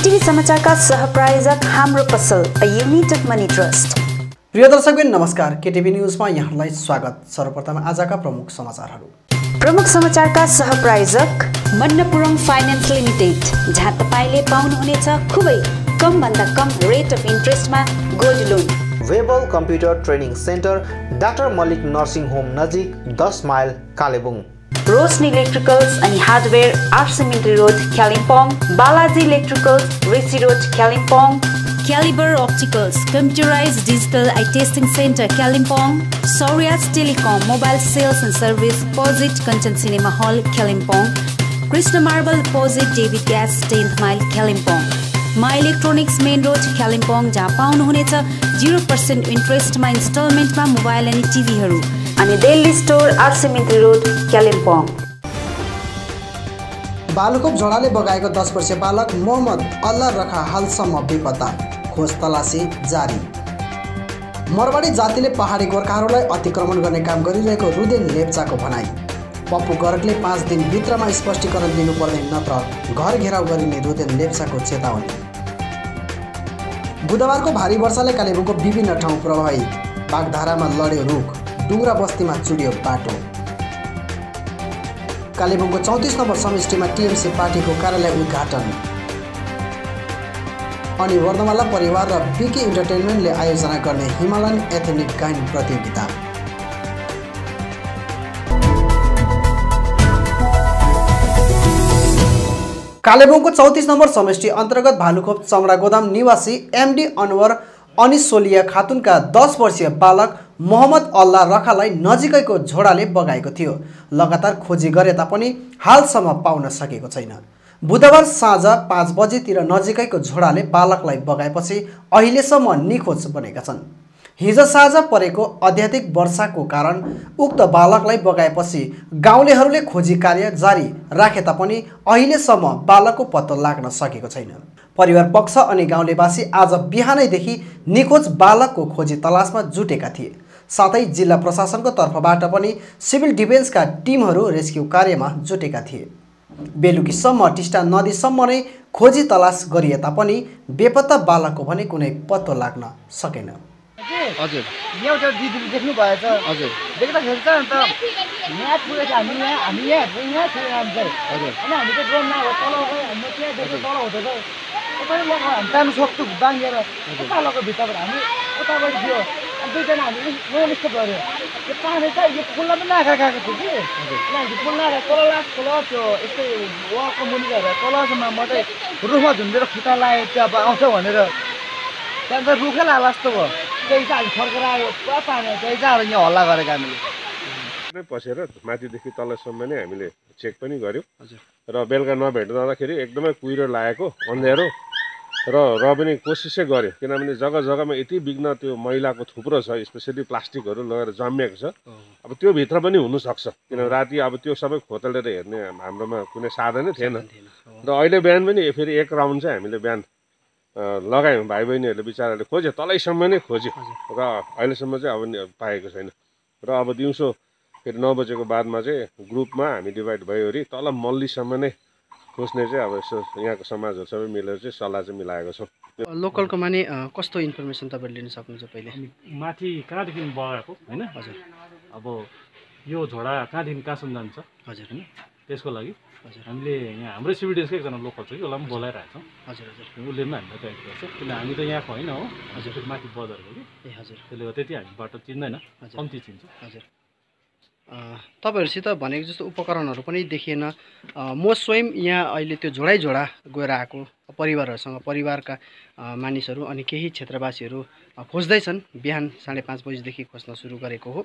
केटीभी समाचारका सहप्रायोजक हाम्रो पसल अ युनिटेड मनी ट्रस्ट। प्रिय दर्शकबिन नमस्कार, केटीभी न्यूजमा यहाँलाई स्वागत। सर्वप्रथम आजका प्रमुख समाचारहरू। प्रमुख समाचारका सहप्रायोजक मन्नपुरम फाइनान्स लिमिटेड, जहाँ तपाईले पाउनुहुनेछ खुबै कम भन्दा कम रेट अफ इन्ट्रेस्टमा gold loan. Webel computer training centre, doctor Mallik nursing home नजिक 10 माइल कालेबुङ। रोशनी इलेक्ट्रिकल्स अनि hardware RC Mintri road Kalimpong, Balaji electricals RC road Kalimpong, calibre opticals computerised digital eye testing centre Kalimpong, Sauryas telecom mobile sales and service opposite Kanchan cinema hall Kalimpong, Krishna marble opposite David gas 10th mile Kalimpong, मा electronics main road Kalimpong, जहाँ पाउनुहुनेछ 0% इन्ट्रेस्टमा इन्स्टलमेन्टमा mobile अनि टिभीहरू, अनि Delhi store आरसिमिन्ट्री road Kalimpong. बालुकोप झोडाले बगाएको 10 वर्षीय बालक मोहम्मद अल्लाह रखा हालसम्म बेपत्ता, खोज तलासी जारी। मरवाडी जातिले पहाडी गोर्खाहरूलाई अतिक्रमण गर्ने काम गरिरहेको रुदेन लेप्चाको भनाई। पप्पु गर्गले 5 दिनभित्रमा स्पष्टीकरण दिनुपर्ने नत्र घर घेराउ गरिने रुदेन लेप्चाको चेतावनी। बुधबारको भारी वर्षाले कालेबुङको विभिन्न ठाउँ प्रभावित, बागधारामा लड्यो रुख, डुङ्ग्रा बस्तीमा चुड्यो बाटो। कालेबुङको 34 नम्बर समष्टिमा टिएमसी पार्टीको कार्यालय उद्घाटन। अनि वर्णमाला परिवार र बिके इन्टरटेनमेन्टले आयोजना गर्ने हिमालयन एथनिक गायन प्रतियोगिता। कालेबुङको 34 नम्बर समष्टि अन्तर्गत भालुखोप चमडा गोदाम निवासी एमडी अनवर अनिसोलिया खातुनका 10 वर्षीय बालक मोहम्मद अल्लाह रखालाई नजिकैको झोडाले बगाएको थियो। लगातार खोजी गरे तापनि हालसम्म पाउन सकेको छैन। बुधबार साँझ 5 बजेतिर नजिकैको झोडाले बालकलाई बगाएपछि अहिलेसम्म निखोज बनेका छन्। हिजो साँझ परेको अत्याधिक वर्षाको कारण उक्त बालकलाई बगाएपछि गाउँलेहरूले खोजी कार्य जारी राखे तापनि अहिलेसम्म बालकको पत्तो लाग्न सकेको छैन। परिवार पक्ष अनि गाउँलेवासी आज बिहानैदेखि निखोज बालकको खोजी तलासमा जुटेका थिए। साथै जिल्ला प्रशासनको तर्फबाट पनि सिभिल डिफेन्सका टिमहरू रेस्क्यु कार्यमा जुटेका थिए। बेलुकीसम्म टिस्टा नदीसम्म नै खोजी तलास गरिए तापनि बेपत्ता बालकको भने कुनै पत्तो लाग्न सकेन। हजुर एउटा दिदीले देख्नु भएछ। हजुर देख्दाखेरि चाहिँ अन्त यहाँ पुगेछ, हामी यहाँ थियो हामी चाहिँ। हजुर होइन, हामी चाहिँ ड्रोनमा तल हाम्रो त्यहाँ देख्यो तल हुँदैछ, तपाईँ लग हामी जानु सक्छौँ बाङ्गेर उता लग्यो भित्रबाट, हामी उताबाट थियो। अनि दुईजना हामी यस्तो गऱ्यो, त्यो पानी चाहिँ यो पुलमा पनि नाखा खाएको थियो कि। हामी पुल नाखा तल त्यो यस्तै वालको मुनि गएर तलसम्म मात्रै रुखमा झुन्डेर खुट्टा लाग्यो, त्यो अब आउँछ भनेर त्यहाँदेखि त रुखै लाग्ला जस्तो भयो। त्यही चाहिँ हामी फर्केर आयो, पुरा पानी, त्यही चाहिँ यहाँ हल्ला गरेको हामीले। पसेर माथिदेखि तलसम्म नै हामीले चेक पनि गऱ्यौँ र बेलुका नभेट्दाखेरि एकदमै कुहिरो लागेको अँध्यारो र पनि कोसिसै गऱ्यो, किनभने जग्गा जग्गामा यति बिघ्न त्यो मैलाको थुप्रो छ, स्पेसली प्लास्टिकहरू लगेर जमिएको छ। अब त्यो भित्र पनि हुनसक्छ, किनभने राति अब त्यो सबै खोतलेर हेर्ने हाम्रोमा कुनै साधनै थिएन। र अहिले बिहान पनि फेरि एक राउन्ड चाहिँ हामीले बिहान लगायौँ। भाइ बहिनीहरूले बिचराले खोज्यो, तलैसम्म नै खोज्यो र अहिलेसम्म चाहिँ अब पाएको छैन। र अब दिउँसो फेरि 9 बजेको बादमा चाहिँ ग्रुपमा हामी डिभाइड भइवरी तल मल्लीसम्म नै खोज्ने चाहिँ अब यसो यहाँको समाजहरू सबै मिलेर चाहिँ सल्लाह चाहिँ मिलाएको छौँ। लोकलको माने कस्तो इन्फर्मेसन तपाईँले लिन सक्नुहुन्छ? पहिले माथि कहाँदेखि बगाएको होइन? हजुर अब यो झोडा कहाँदेखि कहाँसम्म जान्छ? हजुर होइन, त्यसको लागि हामीले यहाँ हाम्रै सिभिल डिफेन्सकै एकजना लोकल छ कि, उसलाई पनि बोलाइरहेको छौँ। हजुर हजुर, उसले पनि हामीलाई गाइड गर्छ, किन हामी त यहाँको होइन हो। हजुर माथि बजारको कि। ए हजुर, त्यसले गर्दा त्यति हामी बाटो चिन्दैन, कम्ती चिन्छ। हजुर तपाईँहरूसित भनेको जस्तो उपकरणहरू पनि देखिएन। म स्वयं यहाँ अहिले त्यो झोडा गएर आएको परिवारहरूसँग, परिवारका मानिसहरू अनि केही क्षेत्रवासीहरू खोज्दैछन्। बिहान 5:30 बजीदेखि खोज्न सुरु गरेको हो।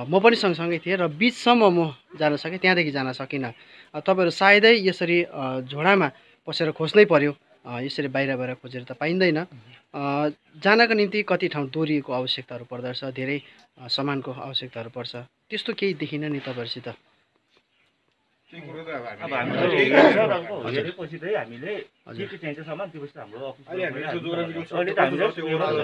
म पनि सँगसँगै थिएँ र बिचसम्म म जान सकेँ, त्यहाँदेखि जान सकिनँ। तपाईँहरू सायदै यसरी झोडामा पसेर खोज्नै पर्यो, यसरी बाहिर खोजेर त पाइँदैन। जानका निम्ति कति ठाउँ दोहोरिएको आवश्यकताहरू पर्दछ, धेरै सामानको आवश्यकताहरू पर्छ, त्यस्तो केही देखिन नि तपाईँहरूसित? अब हामीले पछि चाहिँ हामीले के चाहिन्छ सामान त्यो पछि हाम्रो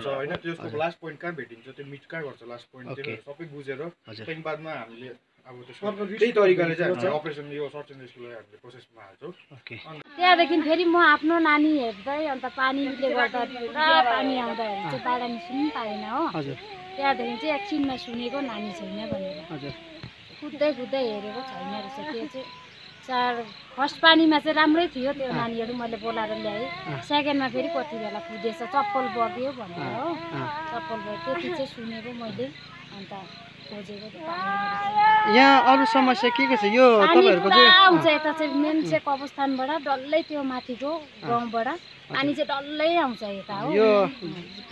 होइन, त्यसको लास्ट पोइन्ट कहाँ भेटिन्छ, त्यो मिट कहाँ गर्छ लास्ट पोइन्ट, त्यो सबै बुझेर त्यहाँदेखि बादमा हामीले अब त्यही तरिकाले चाहिँ हामी अपरेसन यो सर्च एन्ड रेस्क्युलाई हामीले प्रोसेसमा हाल्छौँ। त्यहाँदेखि फेरि म आफ्नो नानी हेर्दै अन्त पानीले गर्दा पुरा पानी आउँदाखेरि चाहिँ बाहिर निस्किनु पाएन हो। त्यहाँदेखि चाहिँ एकछिनमा सुनेको नानी छैन भनेर कुद्दै कुद्दै हेरेको छैन रहेछ। त्यो चाहिँ फर्स्ट पानीमा चाहिँ राम्रै थियो, त्यो नानीहरू मैले बोलाएर ल्याएँ। सेकेन्डमा फेरि कति बेला कुदेछ चप्पल बग्यो भनेर हो, चप्पल बग्यो त्यति चाहिँ सुनेको मैले। अन्त यहाँ अरू समस्या के छ यो तपाईहरुको चाहिँ आउँछ यता चाहिँ मेन चाहिँ कबस्तानबाट डल्लै त्यो माथिको गाउँबाट पानी चाहिँ डल्लै आउँछ यता हो। यो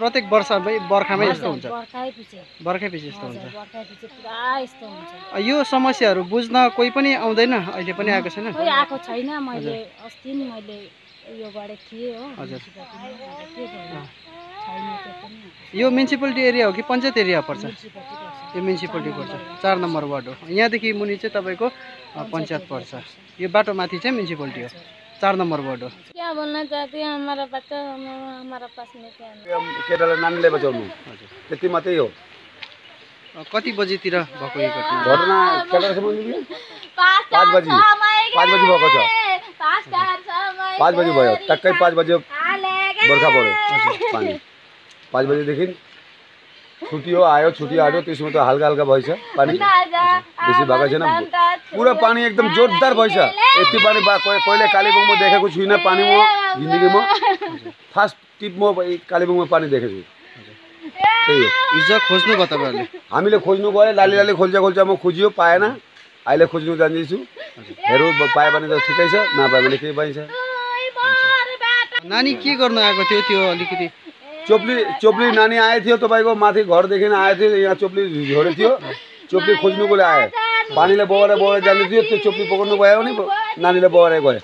प्रत्येक बर्खामै यस्तो हुन्छ, बर्खाइ पछि यस्तो हुन्छ, बर्खाइ पछि पुरा यस्तो हुन्छ। यो समस्याहरू बुझ्न कोही पनि आउँदैन, अहिले पनि आएको छैन? कोही आएको छैन। मैले अस्ति नि मैले यो गरेको थिएँ हो। यो म्युनिसिपालिटी एरिया हो कि पञ्चायत एरिया पर्छ? यो म्युनिसिपालिटी पर्छ, 4 नम्बर वार्ड हो। यहाँदेखि मुनि चाहिँ तपाईँको पञ्चायत पर्छ। यो बाटो माथि चाहिँ म्युनिसिपालिटी हो, 4 नम्बर वार्ड हो। क्या बोल्न चाहते हैं हमारा बच्चा हमारा पास में क्या है? केटालाई नानीले बचाउनु त्यति मात्रै हो। कति बजेतिर भएको यो घटना? घटना केटासम्म 5 बजी भएको छ। 5 बजी भयो, टक्कै 5 बजे बर्खा पर्यो पानी। 5 बजेदेखि छुट्यो आयो, छुट्टी आयो, त्यसमा त हल्का हल्का भएछ पानी, बेसी भएको छैन। पुरा पानी एकदम जोरदार भएछ। यति पानी कहिले कालेबुङमा देखेको छुइनँ पानी म जिन्दगीमा। फर्स्ट टिप म कालेबुङमा पानी देखेको छु। त्यही हो। हिजो खोज्नु भयो तपाईँहरूले? हामीले खोज्नु गयो, लाली खोल्चा म खोजियो, पाएन। अहिले खोज्नु जाँदैछु, हेरौँ पायो भने त ठिकै छ, नपायो भने केही पाइन्छ। नानी के गर्नु आएको थियो? त्यो अलिकति चोप्ली नानी आएको थियो तपाईँको माथि घरदेखि आएको थियो, यहाँ चोप्ली झोडे थियो, चोप्ली खोज्नुको लागि आयो। पानीले बगाएर जाँदै थियो, त्यो चोप्ली पक्र्नु गयो भने नानीले बगाएर गयो।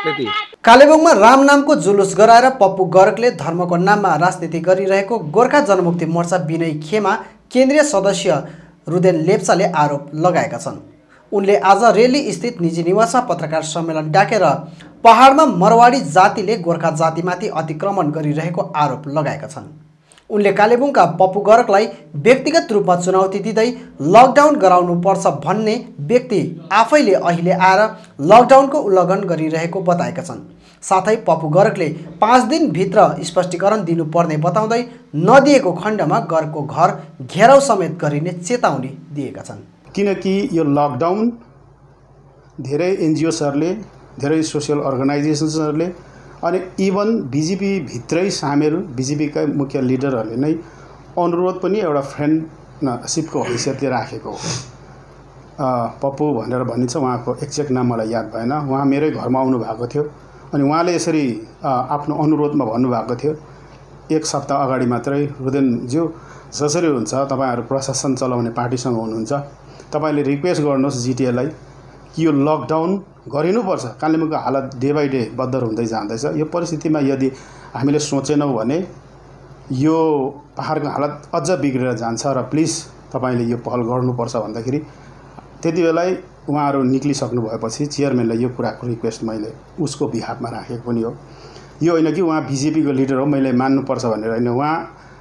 त्यति। कालेबुङमा राम नामको जुलुस गराएर पप्पू गर्गले धर्मको नाममा राजनीति गरिरहेको गोर्खा जनमुक्ति मोर्चा विनय खेमा केन्द्रीय सदस्य रुदेन लेप्चाले आरोप लगाएका छन्। उनले आज रेली स्थित निजी निवासमा पत्रकार सम्मेलन डाकेर पहाडमा मरवाडी जातिले गोर्खा जातिमाथि अतिक्रमण गरिरहेको आरोप लगाएका छन्। उनले कालेबुङका पप्पू गर्गलाई व्यक्तिगत रूपमा चुनौती दिँदै लकडाउन गराउनुपर्छ भन्ने व्यक्ति आफैले अहिले आएर लकडाउनको उल्लङ्घन गरिरहेको बताएका छन्। साथै पप्पू गर्गले 5 दिनभित्र स्पष्टीकरण दिनुपर्ने बताउँदै नदिएको खण्डमा गर्गको घर घेराउ समेत गरिने चेतावनी दिएका छन्। किनकि यो लकडाउन धेरै एनजिओसहरूले, धेरै सोसियल अर्गनाइजेसन्सहरूले अनि इभन बिजेपी भित्रै सामेल बिजेपीका मुख्य लिडरहरूले नै अनुरोध पनि एउटा फ्रेन्डसिपको हैसियतले राखेको हो। पप्पू भनेर भनिन्छ, उहाँको एक्ज्याक्ट नाम मलाई याद भएन। उहाँ मेरै घरमा आउनु भएको थियो अनि उहाँले यसरी आफ्नो अनुरोधमा भन्नुभएको थियो 1 सप्ताह अगाडि मात्रै, रुदेनज्यू जसरी हुन्छ तपाईँहरू प्रशासन चलाउने पार्टीसँग हुनुहुन्छ, तपाईँले रिक्वेस्ट गर्नुहोस् जिटिएलाई कि यो लकडाउन गरिनुपर्छ। कालेबुङको हालत डे बाई डे बदतर हुँदै जाँदैछ। यो परिस्थितिमा यदि हामीले सोचेनौँ भने यो पहाडको हालत अझ बिग्रेर जान्छ र प्लिज तपाईँले यो पहल गर्नुपर्छ भन्दाखेरि त्यति बेलै उहाँहरू निक्लिसक्नु भएपछि चेयरम्यानलाई यो कुराको रिक्वेस्ट मैले उसको बिहाफमा राखेको पनि हो। यो होइन कि उहाँ बिजेपीको लिडर हो मैले मान्नुपर्छ भनेर होइन, उहाँ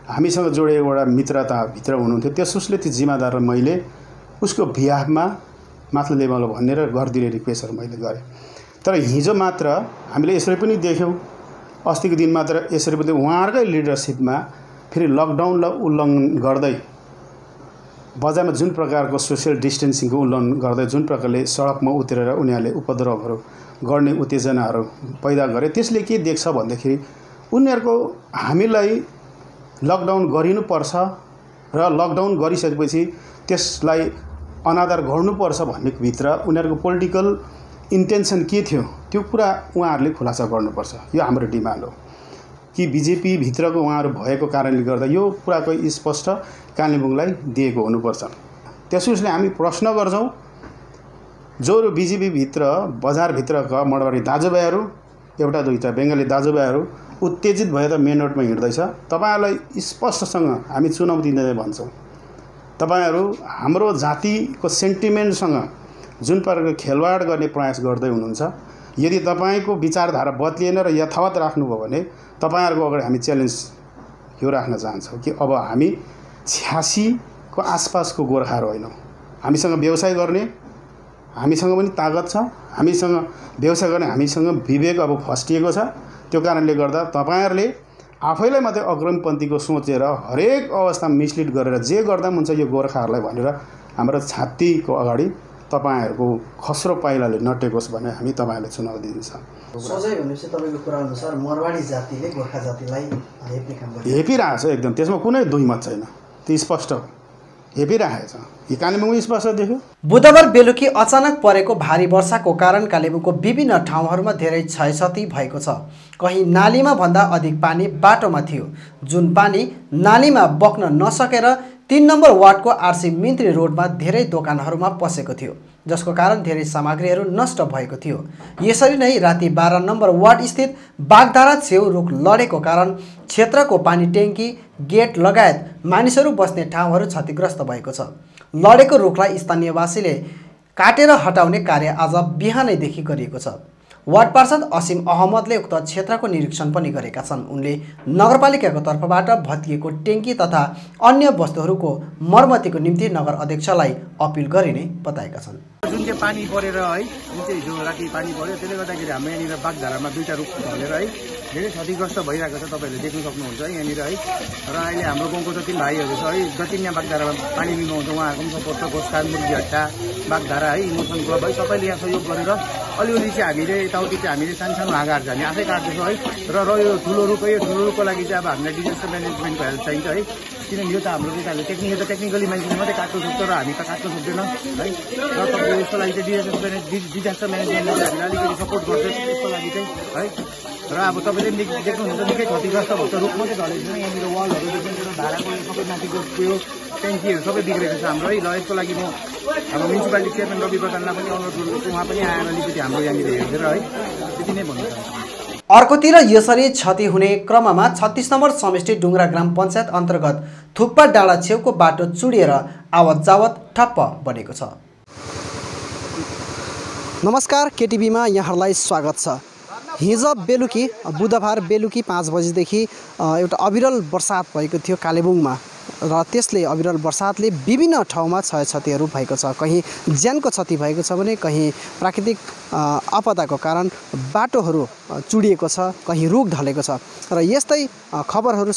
हामीसँग जोडिएको एउटा मित्रताभित्र हुनुहुन्थ्यो। त्यस उसले त्यो जिम्मेदार मैले उसको बिहाफमा माथि लेभलमा भनेर गरिदिने रिक्वेस्टहरू मैले गरेँ। तर हिजो मात्र हामीले यसरी पनि देख्यौँ, अस्तिको दिन मात्र यसरी पनि उहाँहरूकै लिडरसिपमा फेरि लकडाउनलाई उल्लङ्घन गर्दै बजारमा जुन प्रकारको सोसियल डिस्टेन्सिङको उल्लङ्घन गर्दै जुन प्रकारले सडकमा उत्रेर उनीहरूले उपद्रवहरू गर्ने उत्तेजनाहरू पैदा गरे, त्यसले के देख्छ भन्दाखेरि उनीहरूको हामीलाई लकडाउन गरिनुपर्छ र लकडाउन गरिसकेपछि त्यसलाई अनादर गर्नुपर्छ भन्ने भित्र उनीहरूको पोलिटिकल इन्टेन्सन के थियो त्यो कुरा उहाँहरूले खुलासा गर्नुपर्छ। यो हाम्रो डिमान्ड हो कि बिजेपी भित्रको उहाँहरू भएको कारणले गर्दा यो कुराको स्पष्ट कालेबुङलाई दिएको हुनुपर्छ। त्यसैले हामी प्रश्न गर्छौँ, जो बिजेपी भित्र बजारभित्रका मडवाडी दाजुभाइहरू, एउटा दुईटा बङ्गाली दाजुभाइहरू उत्तेजित भएर मेन रोडमा हिँड्दैछ, तपाईँहरूलाई स्पष्टसँग हामी चुनौती दिँदै भन्छौँ, तपाईहरू हाम्रो जातिको सेन्टिमेन्टसँग जुन प्रकारको खेलवाड गर्ने प्रयास गर्दै हुनुहुन्छ, यदि तपाईँको विचारधारा बदलिएन र यथावत राख्नुभयो भने तपाईँहरूको अगाडि हामी च्यालेन्ज यो राख्न चाहन्छौँ कि अब हामी 86 को आसपासको गोर्खाहरू होइनौँ। हामीसँग व्यवसाय गर्ने हामीसँग पनि तागत छ, हामीसँग व्यवसाय गर्ने हामीसँग विवेक अब फस्टिएको छ। त्यो कारणले गर्दा तपाईँहरूले आफैलाई मात्रै अग्रमपन्थीको सोचेर हरेक अवस्थामा मिसलिड गरेर जे गर्दा पनि हुन्छ यो गोर्खाहरूलाई भनेर हाम्रो छातीको अगाडि तपाईँहरूको खस्रो पाइलाले नटेकोस् भने हामी तपाईँहरूलाई चुनाव दिन्छ। सोझै भनेपछि तपाईँको कुरा अनुसार मरवाडी जातिले गोर्खा जातिलाई हेप्ने काम गर्छ, हेपिरहेको छ एकदम, त्यसमा कुनै दुईमत छैन, त्यो स्पष्ट हेपिरहेको छ। यो कालेबुङमै स्पष्ट देख्यो। बुधबार बेलुकी अचानक परेको भारी वर्षाको कारण कालेबुङको विभिन्न ठाउँहरूमा धेरै क्षयक्षति भएको छ। कहीँ नालीमा भन्दा अधिक पानी बाटोमा थियो, जुन पानी नालीमा बग्न नसकेर 3 नम्बर वार्डको आरसी मिन्त्री रोडमा धेरै दोकानहरूमा पसेको थियो, जसको कारण धेरै सामग्रीहरू नष्ट भएको थियो। यसरी नै राति 12 नम्बर वार्ड स्थित बागधारा छेउ रुख लडेको कारण क्षेत्रको पानी ट्याङ्की, गेट लगायत मानिसहरू बस्ने ठाउँहरू क्षतिग्रस्त भएको छ। लडेको रुखलाई स्थानीयवासीले काटेर हटाउने कार्य आज बिहानैदेखि गरिएको छ। वार्ड पार्षद असीम अहमदले उक्त क्षेत्रको निरीक्षण पनि गरेका छन्। उनले नगरपालिकाको तर्फबाट भत्किएको ट्याङ्की तथा अन्य वस्तुहरूको मर्मतीको निम्ति नगर अध्यक्षलाई अपिल गरिने बताएका छन्। जुन चाहिँ पानी परेर है, जुन चाहिँ हिजो राति पानी पर्यो त्यसले गर्दाखेरि हाम्रो यहाँनिर बागधारामा 2टा रुख ढलेर है धेरै क्षतिग्रस्त भइरहेको छ, तपाईँहरूले देख्न सक्नुहुन्छ है यहाँनिर है। र अहिले हाम्रो गाउँको जति भाइहरू छ है, जति यहाँ बागधारामा पानी लिनुहुन्छ उहाँहरूको पनि सपोर्ट छ। गोस्कान, मुर्गीहट्टा, बागधारा है, इमोसन क्लब है, सबैले यहाँ सहयोग गरेर अलिअलि चाहिँ हामीले यताउति चाहिँ हामीले सानो हाँगाहरू चाहिँ हामी आफै काट्दैछौँ है। र यो ठुलो रुख है, यो ठुलो रुखको लागि चाहिँ अब हामीलाई डिजास्टर म्यानेजमेन्टको हेल्प चाहिन्छ है, किनभने यो त हाम्रो केटाहरूले टेक्निकली मान्छेले मात्रै काट्नु सक्छ र हामी त काट्नु सक्दैन है। र तपाईँको यसको लागि चाहिँ डिजास्टर म्यानेजमेन्टले चाहिँ हामीलाई अलिकति सपोर्ट गर्छ यसको लागि चाहिँ है। र अब तपाईँले पनि देख्नुहुन्छ निकै क्षतिग्रस्त भएको छ, रुख मात्रै ढलेको छैन, यहाँनिर वालहरूदेखि लिएर धाराको सबै माथिको उयो ट्याङ्कीहरू सबै बिग्रेको छ हाम्रो है। र यसको लागि म अब म्युनिसिपालिटी चेयरम्यान रवि प्रधानलाई पनि अनुरोध गर्छु, उहाँ पनि आएर अलिकति हाम्रो यहाँनिर हेरिदिएर है, त्यति नै भन्नु चाहन्छु। अर्कोतिर यसरी क्षति हुने क्रममा 36 नम्बर समष्टि डुङ्ग्रा ग्राम पञ्चायत अन्तर्गत थुक्पा डाँडा छेउको बाटो चुडिएर आवत जावत ठप्प बनेको छ। नमस्कार, केटिभीमा यहाँहरूलाई स्वागत छ। हिजो बेलुकी बुधबार बेलुकी 5 बजेदेखि एउटा अविरल वर्षात भएको थियो कालेबुङमा, र त्यसले अविरल वर्षातले विभिन्न ठाउँमा क्षयक्षतिहरू भएको छ। कहीँ ज्यानको क्षति भएको छ भने कहीँ प्राकृतिक आपदाको कारण बाटोहरू चुडिएको छ, कहीँ रुख ढलेको छ। र यस्तै खबरहरू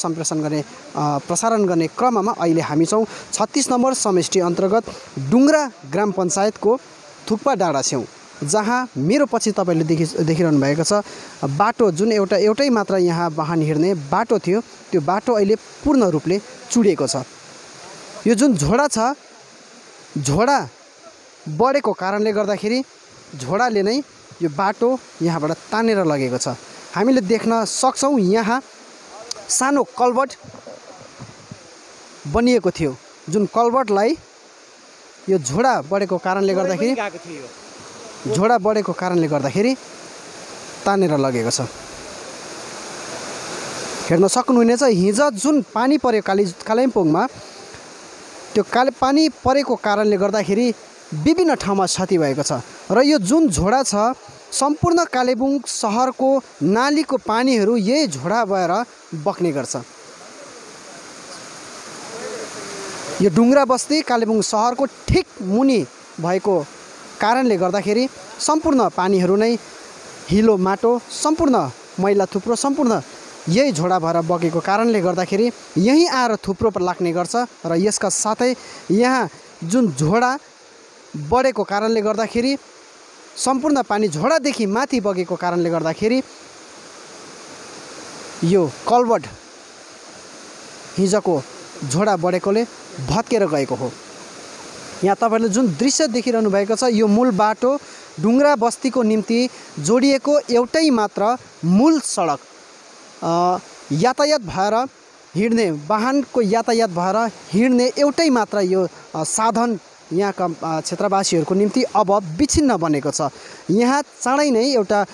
प्रसारण गर्ने क्रममा अहिले हामी छौँ 36 नम्बर समष्टि अन्तर्गत डुङ्ग्रा ग्राम पञ्चायतको थुक्पा डाँडा छेउ, जहाँ मेरो पछि तपाईँले देखिरहनु भएको छ बाटो, जुन एउटै मात्र यहाँ वाहन हिँड्ने बाटो थियो, त्यो बाटो अहिले पूर्ण रूपले चुडिएको छ। यो जुन झोडा छ, झोडा बढेको कारणले गर्दाखेरि झोडाले नै यो बाटो यहाँबाट तानेर लगेको छ। हामीले देख्न सक्छौँ यहाँ सानो कल्भर्ट बनिएको थियो, जुन कल्भर्टलाई यो झोडा बढेको कारणले गर्दाखेरि तानेर लगेको छ। हेर्न सक्नुहुनेछ हिजो जुन पानी पर्यो कालिम्पोङमा, त्यो पानी परेको कारणले गर्दाखेरि विभिन्न ठाउँमा क्षति भएको छ। र यो जुन झोडा छ, सम्पूर्ण कालेबुङ सहरको नालीको पानीहरू यही झोडा भएर बग्ने गर्छ। यो डुङ्ग्रा बस्ती कालेबुङ सहरको ठिक मुनि भएको कारणले गर्दाखेरि सम्पूर्ण पानीहरू नै हिलो माटो, सम्पूर्ण मैला थुप्रो, सम्पूर्ण यही झोडा भएर बगेको कारणले गर्दाखेरि यहीँ आएर थुप्रो लाग्ने गर्छ। र यसका साथै यहाँ जुन झोडा बढेको कारणले गर्दाखेरि सम्पूर्ण पानी झोडादेखि माथि बगेको कारणले गर्दाखेरि यो कल्भर्ट हिजोको झोडा बढेकोले भत्केर गएको हो। यहाँ तपाईँहरूले जुन दृश्य देखिरहनु भएको छ, यो मूल बाटो डुङ्ग्रा बस्तीको निम्ति जोडिएको एउटै मात्र मूल सडक, यातायात भएर हिँड्ने, वाहनको यातायात भएर हिँड्ने एउटै मात्र यो साधन यहाँका क्षेत्रवासीहरूको निम्ति अब विच्छिन्न बनेको छ। यहाँ चाँडै नै एउटा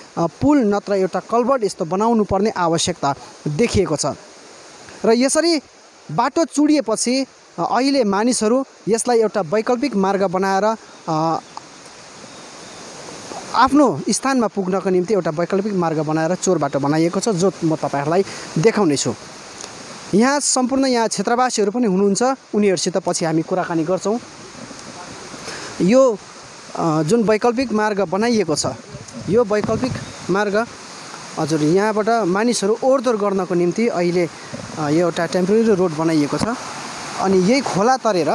पुल नत्र एउटा कल्भर्ट यस्तो बनाउनु पर्ने आवश्यकता देखिएको छ। र यसरी बाटो चुडिएपछि अहिले मानिसहरू यसलाई एउटा वैकल्पिक मार्ग बनाएर आफ्नो स्थानमा पुग्नको निम्ति एउटा वैकल्पिक मार्ग बनाएर चोर बाटो बनाइएको छ, जो म तपाईँहरूलाई देखाउनेछु। यहाँ सम्पूर्ण यहाँ क्षेत्रवासीहरू पनि हुनुहुन्छ, उनीहरूसित पछि हामी कुराकानी गर्छौँ। यो जुन वैकल्पिक मार्ग बनाइएको छ, यो वैकल्पिक मार्ग हजुर यहाँबाट मानिसहरू ओहोरदोहोर गर्नको निम्ति अहिले यो एउटा टेम्पोरेरी रोड बनाइएको छ अनि यही खोला तरेर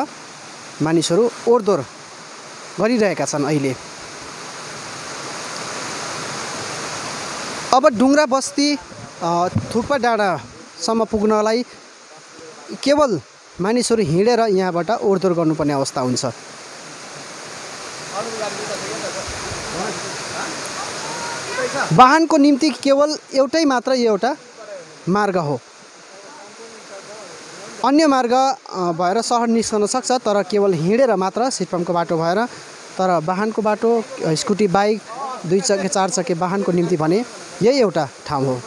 मानिसहरू ओहोरदोहोर गरिरहेका छन्। अहिले अब डुङ्ग्रा बस्ती थुक्पा डाँडासम्म पुग्नलाई केवल मानिसहरू हिँडेर यहाँबाट ओहोरदोहोर गर्नुपर्ने अवस्था हुन्छ। वाहनको निम्ति केवल एउटै मात्र एउटा मार्ग हो, अन्य मार्ग भएर सहर निस्कन सक्छ, तर केवल हिँडेर मात्र सिटपम्पको बाटो भएर। तर वाहनको बाटो स्कुटी बाइक 2 चक्के 4 चक्के वाहनको निम्ति भने यही एउटा ठाउँ हो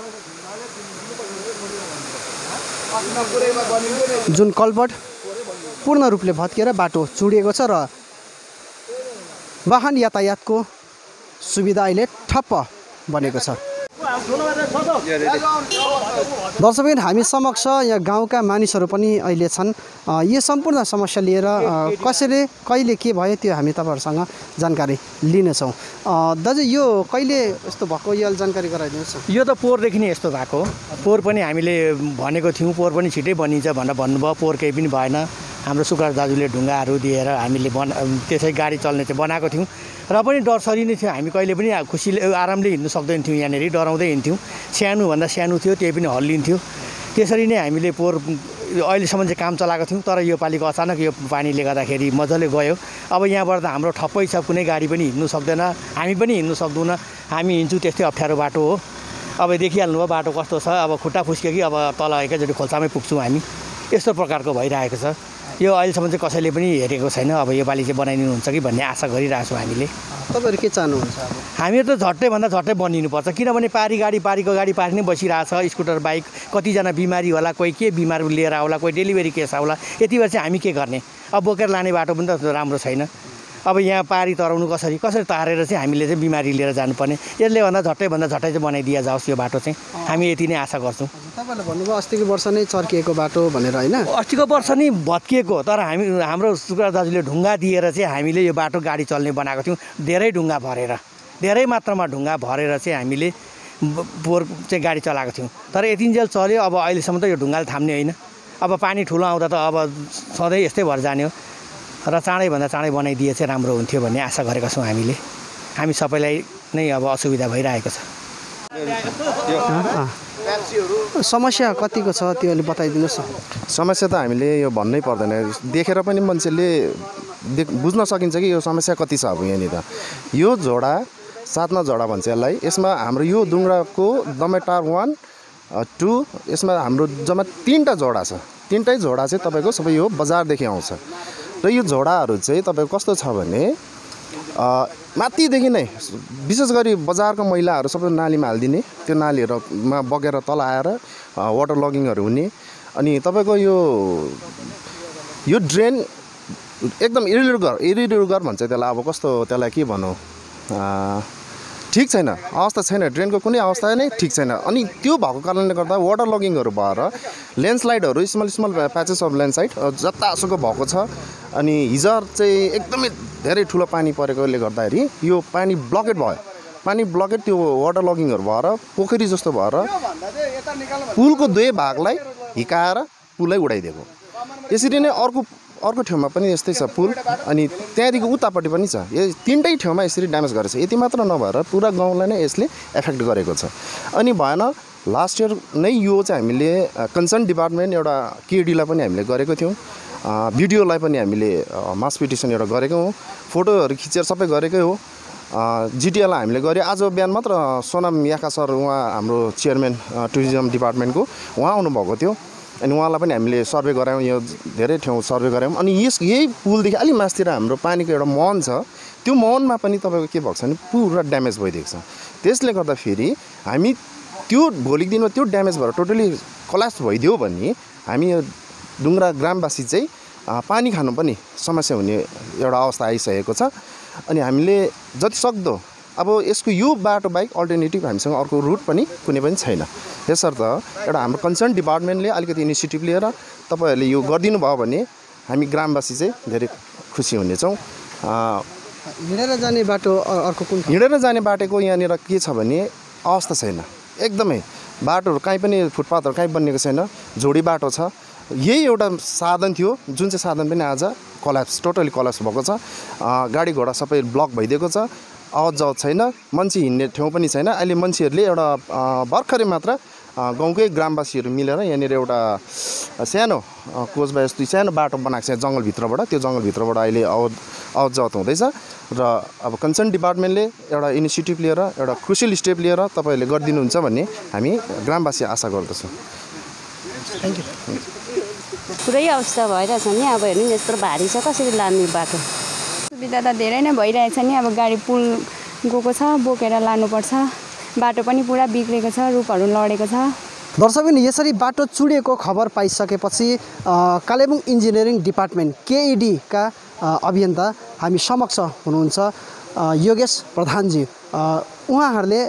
जुन कल्भर्ट पूर्ण रूपले भत्किएर बाटो चुडिएको छ र वाहन यातायातको सुविधा अहिले ठप्प बनेको छ। दर्शकबिन हामी समक्ष यहाँ गाउँका मानिसहरू पनि अहिले छन्। यो सम्पूर्ण समस्या लिएर कसरी कहिले के भयो त्यो हामी तपाईँहरूसँग जानकारी लिनेछौँ। दाजु यो कहिले यस्तो भएको यो जानकारी गराइदिनुहोस्। यो त पोहोरदेखि नै यस्तो भएको, पोहोर पनि हामीले भनेको थियौँ, पोहोर पनि छिटै बनिन्छ भनेर भन्नुभयो, पोहोर केही पनि भएन। हाम्रो सुकास दाजुले ढुङ्गाहरू दिएर हामीले त्यसै गाडी चल्ने चाहिँ बनाएको थियौँ र पनि डरसरी नै थियो। हामी कहिले पनि खुसीले आरामले हिँड्नु सक्दैन थियौँ, यहाँनिर डराउँदै हिँड्थ्यौँ। सानोभन्दा सानो थियो, त्यही पनि हल्लिन्थ्यो। त्यसरी नै हामीले पोहोर अहिलेसम्म चाहिँ काम चलाएको थियौँ। तर यो पालिको अचानक यो पानीले गर्दाखेरि मजाले गयो। अब यहाँबाट त हाम्रो ठप्पै छ, कुनै गाडी पनि हिँड्नु सक्दैन, हामी पनि हिँड्नु सक्दैनौँ। हामी हिँड्छौँ, त्यस्तै अप्ठ्यारो बाटो हो। अब देखिहाल्नु भयो बाटो कस्तो छ, अब खुट्टा फुस्क्यो कि अब तल एकैचोटि खोल्सामै पुग्छौँ हामी। यस्तो प्रकारको भइरहेको छ। यो अहिलेसम्म चाहिँ कसैले पनि हेरेको छैन। अब यो पालि चाहिँ बनाइदिनुहुन्छ कि भन्ने आशा गरिरहेको छौँ हामीले। तपाईँहरू के चाहनुहुन्छ? हामीहरू त झट्टैभन्दा झट्टै बनिनुपर्छ, किनभने पारीको गाडी पारी नै बसिरहेछ। स्कुटर बाइक कतिजना बिमारी होला, कोही के बिमार लिएर आउला, कोही डेलिभरी केस आउला। यति बेर चाहिँ हामी के गर्ने? अब बोकेर लाने बाटो पनि त राम्रो छैन। अब यहाँ पारी तराउनु कसरी तारेर चाहिँ हामीले चाहिँ बिमारी लिएर जानुपर्ने। यसले भन्दा झट्टै चाहिँ बनाइदिया जाओस् यो बाटो चाहिँ, हामी यति नै आशा गर्छौँ। तपाईँले भन्नुभयो अस्तिको वर्ष नै चर्किएको बाटो भनेर, होइन? अस्तिको वर्ष नै भत्किएको, तर हाम्रो सुकास दाजुले ढुङ्गा दिएर चाहिँ हामीले यो बाटो गाडी चल्ने बनाएको थियौँ। धेरै ढुङ्गा भरेर, धेरै मात्रामा ढुङ्गा भरेर चाहिँ हामीले पोहोर चाहिँ गाडी चलाएको थियौँ। तर यतिन्जेल चल्यो। अब अहिलेसम्म त यो ढुङ्गाले थाम्ने होइन। अब पानी ठुलो आउँदा त अब सधैँ यस्तै भएर जाने हो र चाँडैभन्दा चाँडै बनाइदिए चाहिँ राम्रो हुन्थ्यो भन्ने आशा गरेका छौँ हामीले। हामी सबैलाई नै अब असुविधा भइरहेको छ। समस्या कतिको छ त्यो अलि बताइदिनुहोस्। समस्या त हामीले यो भन्नै पर्दैन, देखेर पनि मान्छेले बुझ्न सकिन्छ कि यो समस्या कति छ। अब यहाँनिर यो झोडा 7 झोडा भन्छ यसलाई। यसमा हाम्रो यो डुङ्ग्राको दमेटार 1, 2 यसमा हाम्रो जम्मा 3टा झोडा छ। 3टै झोडा चाहिँ तपाईँको सबै यो बजारदेखि आउँछ र यो झोडाहरू चाहिँ तपाईँको कस्तो छ भने माथिदेखि नै विशेष गरी बजारको मैलाहरू सबै नालीमा हालिदिने, त्यो नालीहरूमा बगेर तल आएर वाटर लगिङहरू हुने। अनि तपाईँको यो ड्रेन एकदम इरिगुलर भन्छ त्यसलाई। अब कस्तो त्यसलाई के भनौँ, ठिक छैन, अवस्था छैन, ड्रेनको कुनै अवस्था नै ठिक छैन। अनि त्यो भएको कारणले गर्दा वाटर लगिङहरू भएर ल्यान्डस्लाइडहरू स्मल प्याचेस अफ ल्यान्डस्लाइड जतासुकै भएको छ। अनि हिजो चाहिँ एकदमै धेरै ठुलो पानी परेकोले गर्दाखेरि यो पानी ब्लकेट भयो। पानी ब्लकेट त्यो वाटर लगिङहरू भएर पोखरी जस्तो भएर पुलको 2 भागलाई हिकाएर पुलै उडाइदिएको। यसरी नै अर्को ठाउँमा पनि यस्तै छ पुल, अनि त्यहाँदेखि उतापट्टि पनि छ। यो 3टै ठाउँमा यसरी ड्यामेज गरेछ। यति मात्र नभएर पुरा गाउँलाई नै यसले एफेक्ट गरेको छ। अनि भएन, लास्ट इयर नै यो चाहिँ हामीले कन्सर्न डिपार्टमेन्ट एउटा केडीलाई पनि हामीले गरेको थियौँ, भिडियोलाई पनि हामीले मास पिटिसन एउटा गरेको हौँ, फोटोहरू खिचेर सबै गरेकै हो। जिटिएलाई हामीले गऱ्यो। आज बिहान मात्र सोनाम याका सर, उहाँ हाम्रो चेयरम्यान टुरिज्म डिपार्टमेन्टको, उहाँ आउनुभएको थियो। अनि उहाँलाई पनि हामीले सर्वे गरायौँ, यो धेरै ठाउँ सर्वे गरायौँ। अनि यही पुलदेखि अलि मासतिर हाम्रो पानीको एउटा मुहान छ, त्यो मुहानमा पनि तपाईँको के भएको छ भने पुरा ड्यामेज भइदिएको छ। त्यसले गर्दा फेरि हामी त्यो भोलिको दिनमा त्यो ड्यामेज भएर टोटली कोल्याप्स भइदियो भने हामी यो डुङ्ग्रा ग्रामवासी चाहिँ पानी खानु पनि समस्या हुने एउटा अवस्था आइसकेको छ। अनि हामीले जति सक्दो अब यसको यो बाटो बाहेक अल्टरनेटिभ हामीसँग अर्को रुट पनि कुनै पनि छैन। यसर्थ एउटा हाम्रो कन्सर्न डिपार्टमेन्टले अलिकति इनिसिएटिभ लिएर तपाईँहरूले यो गरिदिनु भयो भने हामी ग्रामवासी चाहिँ धेरै खुसी हुनेछौँ। हिँडेर जाने बाटो अर्को कुन? हिँडेर जाने बाटोको यहाँनिर के छ भने अवस्था छैन, एकदमै बाटोहरू कहीँ पनि फुटपाथहरू कहीँ बनिएको छैन, झोडी बाटो छ। यही एउटा साधन थियो जुन चाहिँ साधन पनि आज टोटली कलाप्स भएको छ। गाडी घोडा सबै ब्लक भइदिएको छ, आवत जावत छैन, मान्छे हिँड्ने ठाउँ पनि छैन। अहिले मान्छेहरूले एउटा भर्खरै मात्र गाउँकै ग्रामवासीहरू मिलेर यहाँनिर एउटा सानो कोचबा जस्तो सानो बाटो बनाएको छ जङ्गलभित्रबाट। त्यो जङ्गलभित्रबाट अहिले आवत जावत हुँदैछ र अब कन्सर्न डिपार्टमेन्टले एउटा इनिसिएटिभ लिएर एउटा क्रुसियल स्टेप लिएर तपाईँहरूले गरिदिनुहुन्छ भन्ने हामी ग्रामवासी आशा गर्दछौँ। Thank you. पुरै अवस्था भइरहेछ नि, अब हेर्नु यत्रो भारी छ, कसरी लाने बाटो? सुविधा त धेरै नै भइरहेछ नि, अब गाडी पुल गएको छ, बोकेर लानुपर्छ, बाटो पनि पुरा बिग्रेको छ, रुखहरू लडेको छ। दर्शकबिन, यसरी बाटो चुडिएको खबर पाइसकेपछि कालेबुङ इन्जिनियरिङ डिपार्टमेन्ट KED का अभियन्ता हामी समक्ष हुनुहुन्छ योगेश प्रधानजी। उहाँहरूले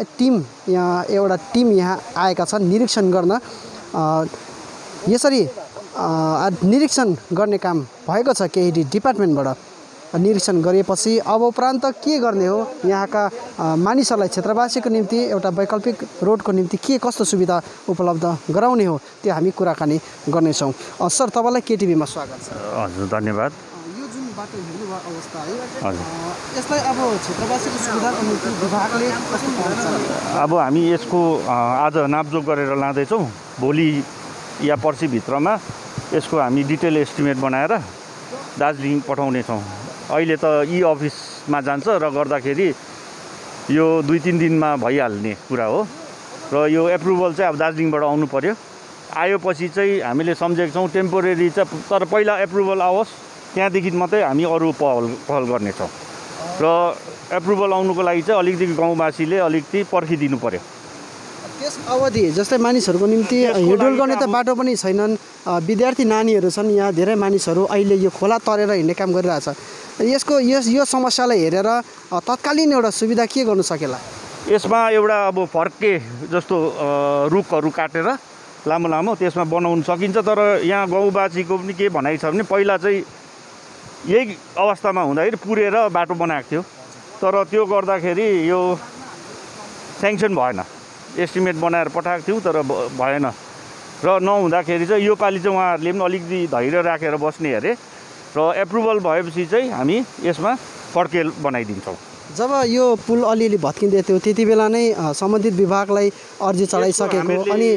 एउटा टिम यहाँ आएका छन् निरीक्षण गर्न। यसरी निरीक्षण गर्ने काम भएको छ KED डिपार्टमेन्टबाट। निरीक्षण गरेपछि अब उपरान्त के गर्ने हो, यहाँका मानिसहरूलाई क्षेत्रवासीको निम्ति एउटा वैकल्पिक रोडको निम्ति के कस्तो सुविधा उपलब्ध गराउने हो त्यो हामी कुराकानी गर्नेछौँ। सर, तपाईँलाई KTV मा स्वागत छ। हजुर, धन्यवाद। यो जुन बाटो हिँड्नुभयो अवस्था है, यसलाई अब क्षेत्रवासीको सुविधा निम्ति विभागले कस्तो पहल चाल्यो? अब हामी यसको आज नापजोख गरेर लाँदैछौँ। भोलि या पर्सिभित्रमा यसको हामी डिटेल एस्टिमेट बनाएर दार्जिलिङ पठाउनेछौँ। अहिले त अफिसमा जान्छ र गर्दाखेरि यो 2-3 दिनमा भइहाल्ने कुरा हो र यो एप्रुभल चाहिँ अब दार्जिलिङबाट आउनु पर्यो। आएपछि चाहिँ हामीले सम्झेको छौँ टेम्पोरेरी चाहिँ, तर पहिला एप्रुभल आओस्, त्यहाँदेखि मात्रै हामी अरू पहल गर्नेछौँ। र एप्रुभल आउनुको लागि चाहिँ अलिकति गाउँवासीले अलिकति पर्खिदिनु पर्यो। त्यस अवधि जस्तै मानिसहरूको निम्ति हिँडडुल गर्ने त बाटो पनि छैनन्, विद्यार्थी नानीहरू छन्, यहाँ धेरै मानिसहरू अहिले यो खोला तरेर हिँड्ने काम गरिरहेछ। यो समस्यालाई हेरेर तत्कालीन एउटा सुविधा के गर्नु सकेला? यसमा एउटा अब फर्के जस्तो रुखहरू काटेर लामो लामो त्यसमा बनाउन सकिन्छ। तर यहाँ गाउँवासीको पनि के भनाइ छ भने पहिला चाहिँ यही अवस्थामा हुँदाखेरि पुरेर बाटो बनाएको थियो, तर त्यो गर्दाखेरि यो स्याङ्सन भएन। एस्टिमेट बनाएर पठाएको थियौँ तर भएन र नहुँदाखेरि चाहिँ यो पालि चाहिँ उहाँहरूले पनि अलिकति धैर्य राखेर बस्ने अरे र एप्रुभल भएपछि चाहिँ हामी यसमा फर्के बनाइदिन्छौँ। जब यो पुल अलिअलि भत्किँदै थियो त्यति बेला नै सम्बन्धित विभागलाई अर्जी चढाइसकेको, अनि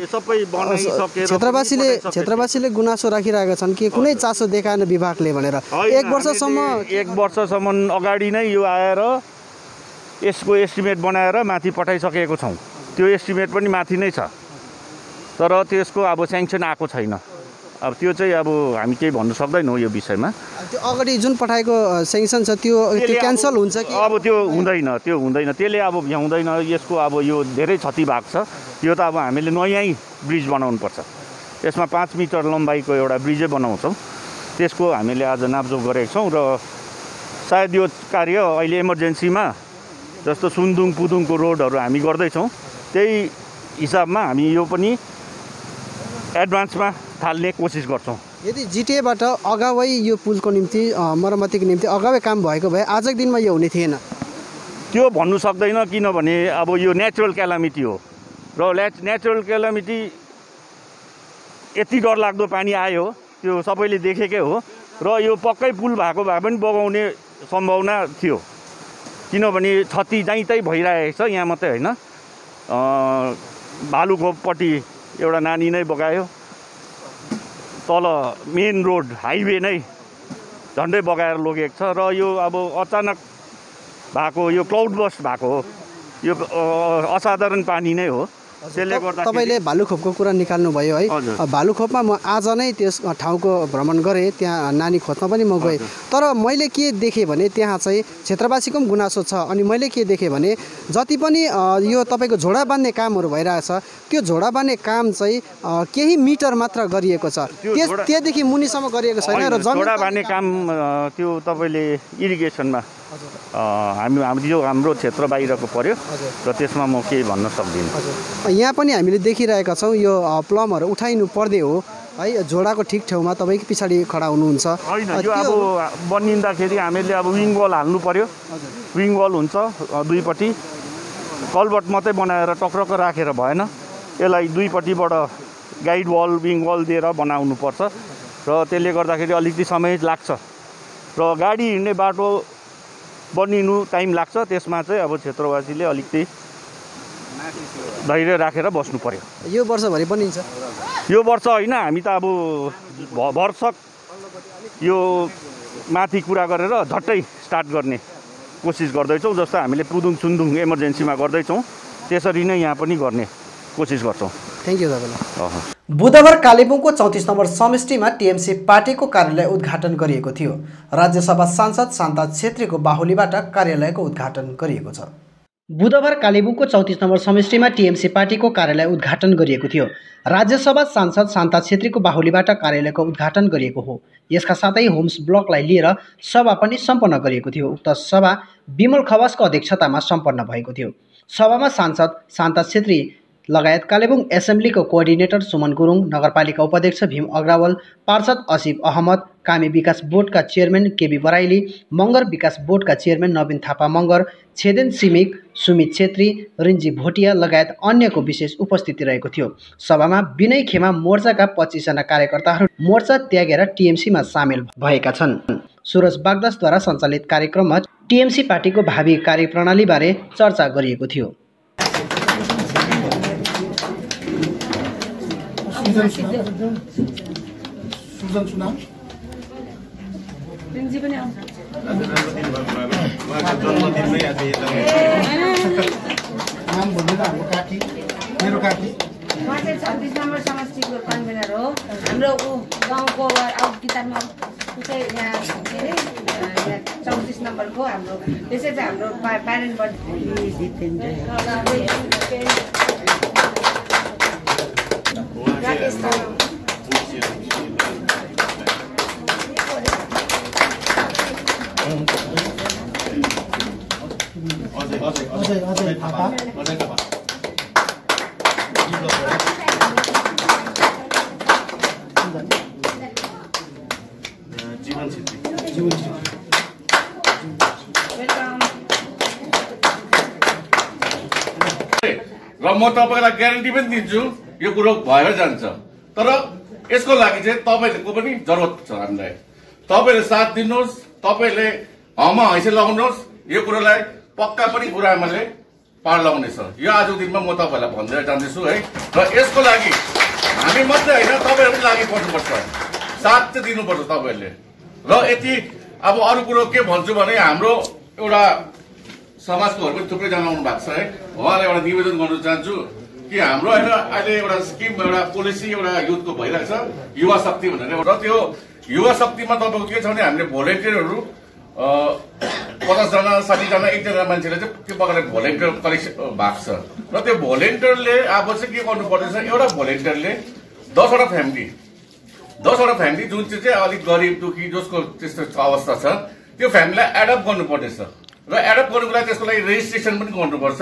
क्षेत्रवासीले गुनासो राखिरहेका छन् कि कुनै चासो देखाएन विभागले भनेर। एक वर्षसम्म अगाडि नै यो आएर यसको एस्टिमेट बनाएर माथि पठाइसकेको छौँ। त्यो एस्टिमेट पनि माथि नै छ, तर त्यसको अब स्याङ्सन आएको छैन। अब त्यो चाहिँ अब हामी केही भन्नु सक्दैनौँ यो विषयमा। त्यो अगाडि जुन पठाएको स्याङ्सन छ त्यो क्यान्सल हुन्छ कि? अब त्यो हुँदैन, त्यसले अब भ्याउँदैन। यसको अब यो धेरै क्षति भएको छ। यो त अब हामीले नयाँ ब्रिज बनाउनुपर्छ। यसमा 5 मिटर लम्बाइको एउटा ब्रिजै बनाउँछौँ। त्यसको हामीले आज नापजोख गरेको छौँ र सायद यो कार्य अहिले इमर्जेन्सीमा जस्तो सुन्दुङ पुदुङको रोडहरू हामी गर्दैछौँ, त्यही हिसाबमा हामी यो पनि एडभान्समा थाल्ने कोसिस गर्छौँ। यदि जिटिएबाट अगावै यो पुलको निम्ति मर्मतीको निम्ति अगावै काम भएको भए आजको दिनमा यो हुने थिएन। त्यो भन्नु सक्दैन, किनभने अब यो नेचुरल क्यालामिटी हो र नेचुरल क्यालामिटी यति डरलाग्दो पानी आयो त्यो सबैले देखेकै हो र यो पक्कै पुल भएको भए पनि बगाउने सम्भावना थियो, किनभने क्षति जहीँ भइरहेको छ। यहाँ मात्रै होइन, भालुखोपपट्टि एउटा नानी नै बगायो, तल मेन रोड हाइवे नै झन्डै बगाएर लगेको छ र यो अब अचानक भएको यो क्लाउड बस्ट भएको हो, यो असाधारण पानी नै हो। त्यसले गर्दा तपाईँले भालुखोपको कुरा निकाल्नु भयो है। भालुखोपमा म आज नै त्यस ठाउँको भ्रमण गरेँ, त्यहाँ नानी खोज्न पनि म गएँ। तर मैले के देखेँ भने त्यहाँ चाहिँ क्षेत्रवासीको पनि गुनासो छ। अनि मैले के देखेँ भने जति पनि यो तपाईँको झोडा बाँध्ने कामहरू भइरहेछ त्यो झोडा बाँध्ने काम चाहिँ केही मिटर मात्र गरिएको छ, त्यहाँदेखि मुनिसम्म गरिएको छैन। र झोडा बाँध्ने काम त्यो तपाईँले इरिगेसनमा हाम्रो क्षेत्र बाहिरको पर्यो र त्यसमा म केही भन्न सक्दिनँ। यहाँ पनि हामीले देखिरहेका छौँ यो प्लमहरू उठाइनु पर्ने हो है, झोडाको ठिक ठाउँमा तपाईँको पछाडि खडा हुनुहुन्छ। होइन, यो अब बनिँदाखेरि हामीले अब विङ वल हाल्नु पर्यो। विङ वल हुन्छ दुईपट्टि, कल्भर्ट मात्रै बनाएर टक्रक्क राखेर भएन, यसलाई दुईपट्टिबाट गाइड वल विङ वल दिएर बनाउनु पर्छ र त्यसले गर्दाखेरि अलिकति समय लाग्छ र गाडी हिँड्ने बाटो बनिनु टाइम लाग्छ। त्यसमा चाहिँ अब क्षेत्रवासीले अलिकति धैर्य राखेर बस्नु पर्यो। यो वर्षभरि बनिन्छ? यो वर्ष होइन, हामी त अब भरसक यो माथि कुरा गरेर झट्टै स्टार्ट गर्ने कोसिस गर्दैछौँ। जस्तो हामीले पुदुङ सुन्दुङ इमर्जेन्सीमा गर्दैछौँ त्यसरी नै यहाँ पनि गर्ने कोसिस गर्छौँ। थ्याङ्क यू तपाईँलाई। बुधबार कालेबुङको 34 नम्बर समष्टिमा टिएमसी पार्टीको कार्यालय उद्घाटन गरिएको थियो। राज्यसभा सांसद शान्ता छेत्रीको बाहुलीबाट कार्यालयको उद्घाटन गरिएको छ। बुधबार कालेबुङको 34 नम्बर समष्टिमा टिएमसी पार्टीको कार्यालय उद्घाटन गरिएको थियो। राज्यसभा सांसद शान्ता छेत्रीको बाहुलीबाट कार्यालयको उद्घाटन गरिएको हो। यसका साथै होम्स ब्लकलाई लिएर सभा पनि सम्पन्न गरिएको थियो। उक्त सभा विमल खवासको अध्यक्षतामा सम्पन्न भएको थियो। सभामा सांसद शान्ता छेत्री लगायत कालेबुङ एसेम्ब्लीको कोअर्डिनेटर सुमन गुरुङ, नगरपालिका उपाध्यक्ष भीम अग्रवाल, पार्षद असिफ अहमद, कामी विकास बोर्डका चेयरम्यान केबी बराइली, मगर विकास बोर्डका चेयरम्यान नवीन थापा मगर, छेदेन सिमिक, सुमित छेत्री, रिन्जी भोटिया लगायत अन्यको विशेष उपस्थिति रहेको थियो। सभामा विनय खेमा मोर्चाका 25 जना कार्यकर्ताहरू मोर्चा त्यागेर टिएमसीमा सामेल भएका छन्। सुरज बागदासद्वारा सञ्चालित कार्यक्रममा टिएमसी पार्टीको भावी कार्यप्रणालीबारे चर्चा गरिएको थियो। नाम भन्नु त हाम्रो काकी, मेरो काकी। म चाहिँ 36 नम्बर समष्टिको कन्भेनर हो। हाम्रो गाउँको अब किताबमा चाहिँ यहाँ के अरे 34 नम्बरको हाम्रो त्यसै चाहिँ हाम्रो प्यारेन्ट अजय थापा। जीवन छेत्री। र म तपाईँलाई ग्यारेन्टी पनि दिन्छु यो कुरो भएर जान्छ। तर यसको लागि चाहिँ तपाईँको पनि जरुरत छ हामीलाई। तपाईँले साथ दिनुहोस्, तपाईँले हमा हैसे लगाउनुहोस्। यो कुरोलाई पक्का पनि गुरुआमाले पार लगाउनेछ। यो आजको दिनमा म तपाईँलाई भन्दै जान्दैछु है। र यसको लागि हामी मात्रै होइन, तपाईँहरू पनि लागि पर्नुपर्छ, साथ चाहिँ दिनुपर्छ तपाईँहरूले। र यति अब अरू कुरो के भन्छु भने हाम्रो एउटा समाजकोहरू पनि थुप्रैजना आउनु भएको छ है। उहाँलाई एउटा निवेदन गर्न चाहन्छु कि हाम्रो होइन अहिले एउटा स्किम एउटा पोलिसी एउटा युथको भइरहेको छ युवा शक्ति भनेर। र त्यो युवा शक्तिमा तपाईँको के छ भने हामीले भोलिन्टियरहरू 50 जना 60 जना 1 जना मान्छेले चाहिँ के प्रकारले भोलिन्टियर कलेक्सन भएको छ। र त्यो भोलिन्टियरले अब चाहिँ के गर्नु पर्दैछ, एउटा भोलिन्टियरले 10वटा फ्यामिली जुन चाहिँ अलिक गरिब दुखी जसको त्यस्तो अवस्था छ त्यो फ्यामिलीलाई एडप्ट गर्नुपर्नेछ। र एडप्ट गर्नुको लागि त्यसको लागि रेजिस्ट्रेसन पनि गर्नुपर्छ।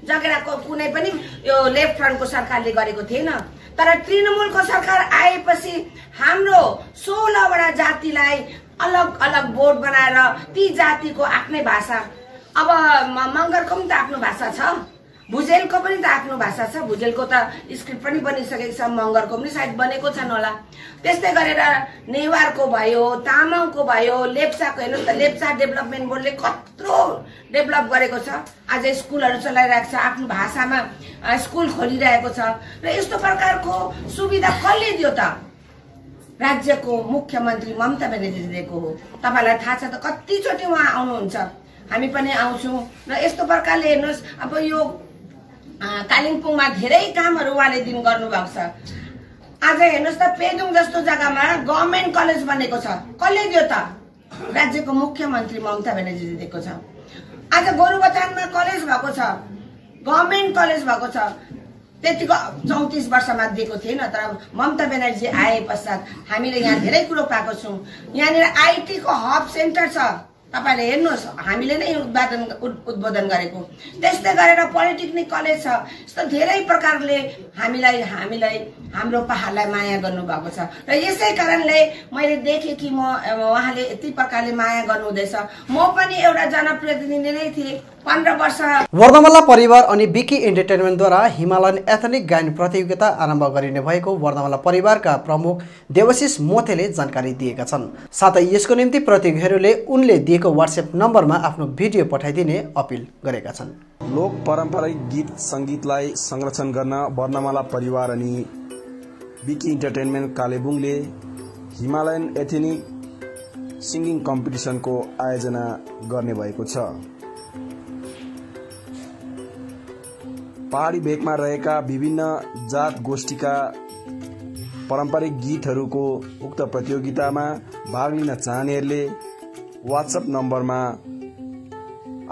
जगेराको कुनै पनि यो लेफ्ट फ्रन्टको सरकारले गरेको थिएन। तर तृणमूलको सरकार आएपछि हाम्रो 16वटा जातिलाई अलग अलग बोर्ड बनाएर ती जातिको आफ्नै भाषा, अब मगरको पनि त आफ्नो भाषा छ, भुजेलको पनि त आफ्नो भाषा छ, भुजेलको त स्क्रिप्ट पनि बनिसकेको छ, मगरको पनि सायद बनेको छन् होला। त्यस्तै गरेर नेवारको भयो, तामाङको भयो, लेप्चाको हेर्नु त लेप्चा डेभलपमेन्ट बोर्डले कत्रो डेभलप गरेको छ। आज स्कुलहरू चलाइरहेको छ, आफ्नो भाषामा स्कुल खोलिरहेको छ। र यस्तो प्रकारको सुविधा कसले दियो त? राज्यको मुख्यमन्त्री ममता ब्यानर्जीले दिएको हो। तपाईँलाई थाहा छ त कतिचोटि उहाँ आउनुहुन्छ, हामी पनि आउँछौँ। र यस्तो प्रकारले हेर्नुहोस्, अब यो कालिम्पोङमा धेरै कामहरू उहाँले दिन गर्नुभएको छ। आज हेर्नुहोस् त पेदुङ जस्तो जग्गामा गभर्मेन्ट कलेज बनेको छ। कसले दियो त? राज्यको मुख्यमन्त्री ममता ब्यानर्जीले दिएको छ। आज गोरुबथानमा कलेज भएको छ, गभर्मेन्ट कलेज भएको छ। त्यतिको 34 वर्षमा दिएको थिएन, तर ममता ब्यानर्जी आए पश्चात हामीले यहाँ धेरै कुरो पाएको छौँ। यहाँनिर आइटी को हब सेन्टर छ, तपाईले हेर्नुहोस्, हामीले नै उद्बोधन गरेको। त्यस्तै गरेर पोलिटेक्निक कलेज छ। यस्तो धेरै प्रकारले हामीलाई हाम्रो पहाडलाई माया गर्नुभएको छ र यसै कारणले मैले देखेँ कि उहाँले यति प्रकारले माया गर्नुहुँदैछ। म पनि एउटा जनप्रतिनिधि नै थिएँ 15 वर्ष। वर्णमाला परिवार अनि बिकी एन्टरटेनमेन्टद्वारा हिमालयन एथनिक गायन प्रतियोगिता आरम्भ गरिने भएको वर्णमाला परिवारका प्रमुख देवशिष मोथेले जानकारी दिएका छन्। साथै यसको निम्ति प्रतियोगीहरूले उनले दिएको व्हाट्सएप नम्बरमा आफ्नो भिडियो पठाइदिने अपिल गरेका छन्। लोक पारम्परिक गीत संगीतलाई संरक्षण गर्न वर्णमाला परिवार अनि बिकी एन्टरटेनमेन्ट कालेबुङले हिमालयन एथनिक सिंगिङ कम्पिटिसनको आयोजना गर्ने भएको छ। पहाडी भेगमा रहेका विभिन्न जात गोष्ठीका पारम्परिक गीतहरूको उक्त प्रतियोगितामा भाग लिन चाहनेहरूले व्हाट्सएप नम्बरमा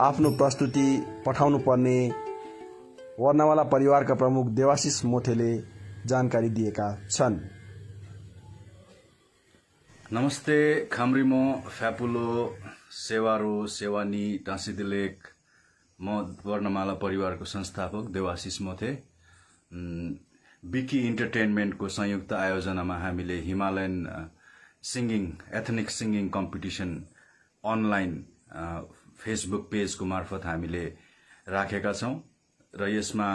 आफ्नो प्रस्तुति पठाउनु पर्ने वर्णमाला परिवारका प्रमुख देवाशिष मोथेले जानकारी दिएका छन्। नमस्ते, खामरिमो फ्यापुलो सेवारो सेवानी टाँसीदिलेक। म वर्णमाला परिवारको संस्थापक देवाशिष मोथे। बिकी इन्टरटेनमेन्टको संयुक्त आयोजनामा हामीले Himalayan singing ethnic singing competition online Facebook पेजको मार्फत हामीले राखेका छौं र यसमा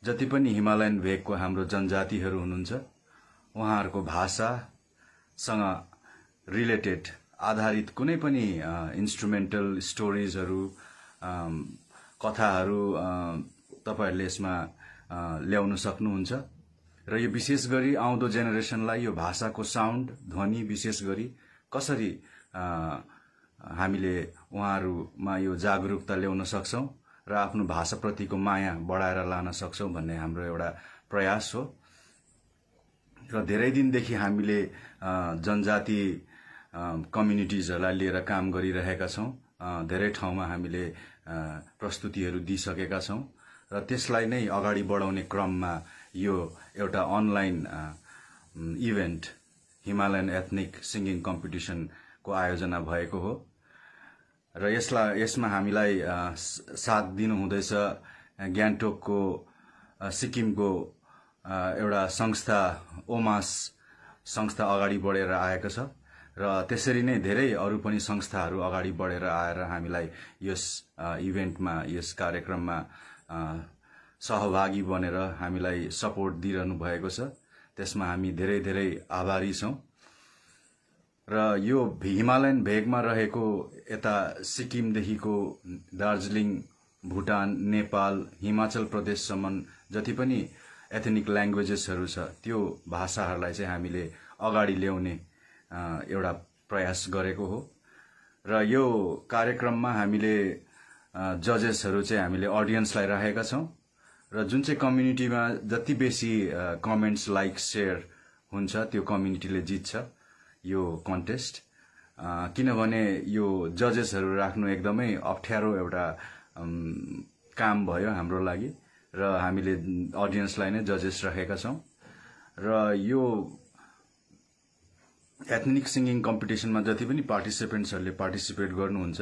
जति पनि हिमालयन भेगको हाम्रो जनजातिहरू हुनुहुन्छ उहाँहरूको भाषासँग रिलेटेड आधारित कुनै पनि इन्स्ट्रुमेन्टल स्टोरिजहरू कथाहरू तपाईहरुले यसमा ल्याउन सक्नुहुन्छ र यो विशेष गरी आउँदो जेनेरेसनलाई यो भाषाको साउन्ड ध्वनि विशेष गरी कसरी हामीले उहाँहरुमा यो जागरुकता ल्याउन सक्छौं र आफ्नो भाषाप्रतिको माया बढाएर लान सक्छौं भन्ने हाम्रो एउटा प्रयास हो। र धेरै दिनदेखि हामीले जनजाति कम्युनिटिजहरुलाई लिएर काम गरिरहेका छौं। धेरै ठाउँमा हामीले प्रस्तुतिहरू दिइसकेका छौं र त्यसलाई नै अगाडि बढाउने क्रममा यो एउटा online event Himalayan ethnic singing competition को आयोजना भएको हो र यसमा हामीलाई साथ दिनु हुँदैछ ग्यान्टोकको सिक्किमको एउटा संस्था ओमास संस्था अगाडि बढेर आएको छ र त्यसरी नै धेरै अरु पनि संस्थाहरू अगाडि बढेर आएर हामीलाई यस इभेन्टमा यस कार्यक्रममा सहभागी बनेर हामीलाई सपोर्ट दिइरहनु भएको छ। त्यसमा हामी धेरै धेरै आभारी छौं र यो हिमालयन भेगमा रहेको यता सिक्किमदेखिको दार्जिलिङ भुटान नेपाल हिमाचल प्रदेशसम्म जति पनि एथनिक ल्याङ्ग्वेजेसहरू छ त्यो भाषाहरूलाई चाहिँ हामीले अगाडि ल्याउने एउटा प्रयास गरेको हो र यो कार्यक्रममा हामीले जजेसहरू चाहिँ हामीले अडियन्सलाई राखेका छौं र जुन चाहिँ कम्युनिटीमा जति बेसी कमेन्ट्स लाइक शेयर हुन्छ त्यो कम्युनिटीले जित्छ यो कन्टेस्ट। किनभने यो जजेसहरू राख्नु एकदमै अप्ठ्यारो एउटा काम भयो हाम्रो लागि र हामीले अडियन्सलाई नै जजेस राखेका छौं र यो एथनिक सिंगिङ कम्पिटिसनमा जति पनि पार्टिसिपेन्ट्सहरूले पार्टिसिपेट गर्नुहुन्छ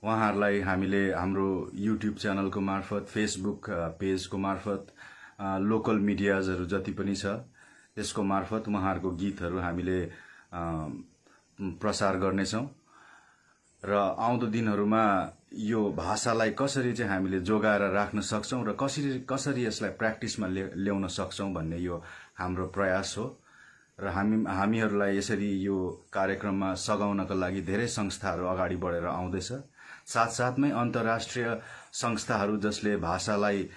उहाँहरूलाई हामीले हाम्रो युट्युब च्यानलको मार्फत फेसबुक पेजको मार्फत लोकल मिडियाजहरू जति पनि छ त्यसको मार्फत उहाँहरूको गीतहरू हामीले प्रसार गर्नेछौं र आउँदो दिनहरूमा यो भाषालाई कसरी चाहिँ हामीले जोगाएर राख्न सक्छौं र कसरी यसलाई प्र्याक्टिसमा ल्याउन सक्छौं भन्ने यो हाम्रो प्रयास हो र हामीहरूलाई यसरी यो कार्यक्रममा सघाउनका लागि धेरै संस्थाहरू अगाडि बढेर आउँदैछ। साथसाथमै अन्तर्राष्ट्रिय संस्थाहरू जसले भाषालाई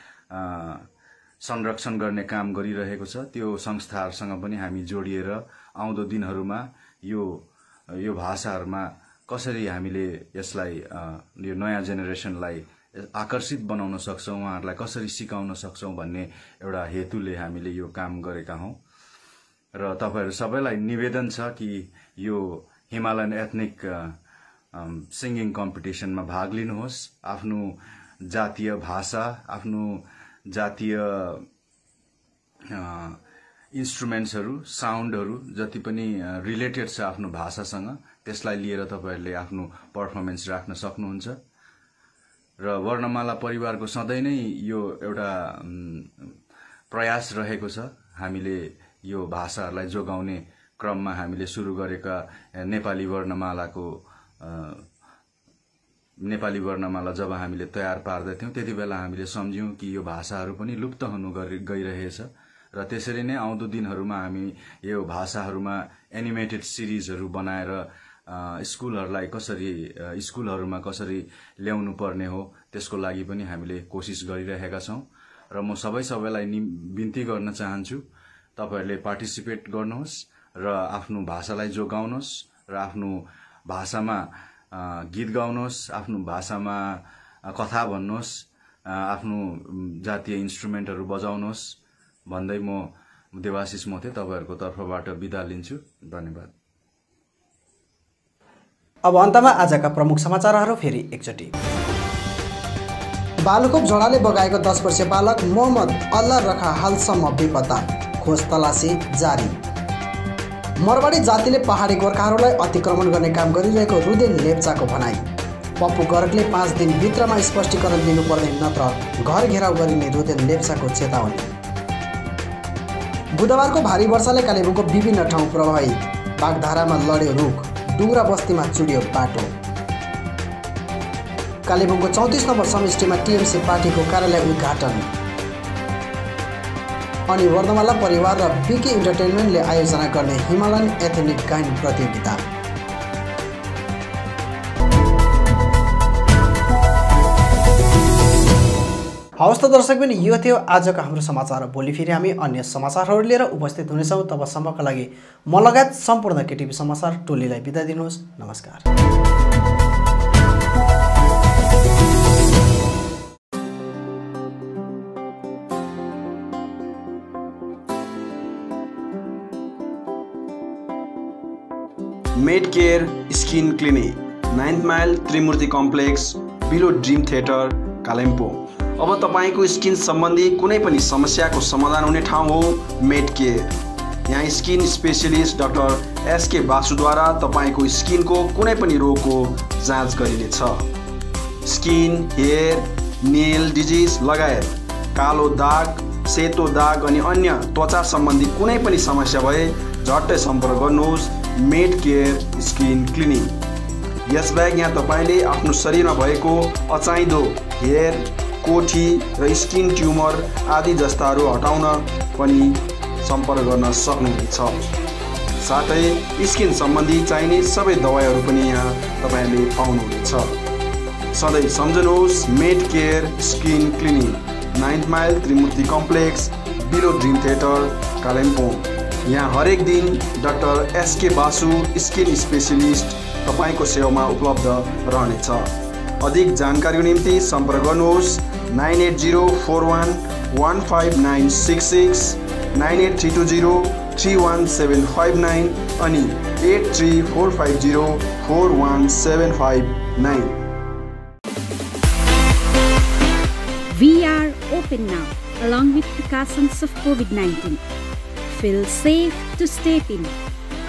संरक्षण गर्ने काम गरिरहेको छ त्यो संस्थाहरूसँग पनि हामी जोडिएर आउँदो दिनहरूमा यो भाषाहरूमा कसरी हामीले यसलाई यो नयाँ जेनेरेसनलाई आकर्षित बनाउन सक्छौं उहाँहरूलाई कसरी सिकाउन सक्छौं भन्ने एउटा हेतुले हामीले यो काम गरेका हौं र तपाईहरु सबैलाई निवेदन छ कि यो हिमालयन एथनिक सिंगिङ कम्पिटिसनमा भाग लिनुहोस्। आफ्नो जातीय भाषा, आफ्नो जातीय इन्स्ट्रुमेन्ट्सहरु, साउन्डहरु जति पनि रिलेटेड छ आफ्नो भाषासँग, त्यसलाई लिएर तपाईहरुले आफ्नो परफर्मेन्स राख्न सक्नुहुन्छ। र वर्णमाला परिवारको सधैँ नै यो एउटा प्रयास रहेको छ। हामीले यो भाषाहरूलाई जोगाउने क्रममा हामीले सुरु गरेका नेपाली वर्णमाला जब हामीले तयार पार्दैथ्यौं त्यति बेला हामीले सम्झ्यौं कि यो भाषाहरू पनि लुप्त हुनु गइरहेछ र त्यसरी नै आउँदो दिनहरूमा हामी यो भाषाहरूमा एनिमेटेड सिरिजहरू बनाएर स्कुलहरूमा कसरी ल्याउनु पर्ने हो त्यसको लागि पनि हामीले कोसिस गरिरहेका छौं। र म सबैलाई बिन्ती गर्न चाहन्छु, तपाईहरुले पार्टिसिपेट गर्नुहोस् र आफ्नो भाषालाई जोगाउनुहोस् र आफ्नो भाषामा गीत गाउनुहोस्, आफ्नो भाषामा कथा भन्नुहोस्, आफ्नो जातीय इन्स्ट्रुमेन्टहरू बजाउनुहोस् भन्दै म देवाशिष मोथे तपाईहरुको तर्फबाट बिदा लिन्छु। धन्यवाद। अब अन्तमा आजका प्रमुख समाचारहरू फेरि एकचोटि। बालुखोप झोडाले बगाएको 10 वर्षीय बालक मोहम्मद अल्लाह रखा हालसम्म बेपत्ता, खोज तलासी जारी। मरवाडी जातिले पहाडी गोर्खाहरूलाई अतिक्रमण गर्ने काम गरिरहेको रुदेन लेप्चाको भनाई। पप्पू गर्गले 5 दिनभित्रमा स्पष्टीकरण दिनुपर्ने नत्र घर घेराउ गरिने रुदेन लेप्चाको चेतावनी। बुधबारको भारी वर्षाले कालेबुङको विभिन्न ठाउँ प्रभावित, बागधारामा लड्यो रुख, डुङ्ग्रा बस्तीमा चुड्यो बाटो। कालेबुङको 34 नम्बर समष्टिमा टिएमसी पार्टीको कार्यालय उद्घाटन। अनि वर्णमाला परिवार र बीके इन्टरटेनमेन्टले आयोजना गर्ने हिमालयन एथनिक गायन प्रतियोगिता। हवस् त दर्शक पनि यो थियो आजको हाम्रो समाचार। भोलि फेरि हामी अन्य समाचारहरू लिएर उपस्थित हुनेछौँ। तबसम्मका लागि म लगायत सम्पूर्ण केटिभी समाचार टोलीलाई बिदा दिनुहोस्। नमस्कार। Medcare skin clinic, 9th mile Trimurti complex, below dream theatre, Kalimpong. अब तपाईको स्किन सम्बन्धी कुनै पनि समस्याको समाधान हुने ठाउँ हो मेडकेयर। यहाँ स्किन स्पेशलिस्ट डाक्टर एसके बासुद्वारा तपाईको स्किनको कुनै पनि रोगको जाँच गरिनेछ। स्किन, हेयर, नेल डिजिज लगायत कालो दाग, सेतो दाग अनि अन्य त्वचा सम्बन्धी कुनै पनि समस्या भए झट्टै सम्पर्क गर्नुहोस् मेडकेयर स्किन क्लिनिक। यसबाहेक यहाँ तपाईले आफ्नो शरीरमा भएको अचाहिँदो हेयर, कोठी र स्किन ट्युमर आदि जस्ताहरू हटाउन पनि सम्पर्क गर्न सक्नुहुनेछ। साथै स्किन सम्बन्धी चाहिने सबै दबाईहरू पनि यहाँ तपाईले पाउनुहुनेछ। सधैँ सम्झनुहोस् Medcare skin clinic, 9th mile Trimurti complex, below dream theatre, Kalimpong. यहाँ हरेक दिन doctor S K Basu skin specialist तपाईको सेवामा उपलब्ध रहनेछ। अधिक जानकारीको निम्ति सम्पर्क गर्नुहोस् 9804115966, 9832031759 अनि 8345041759। We are open now, along with precautions of COVID-19. Feel safe to step in.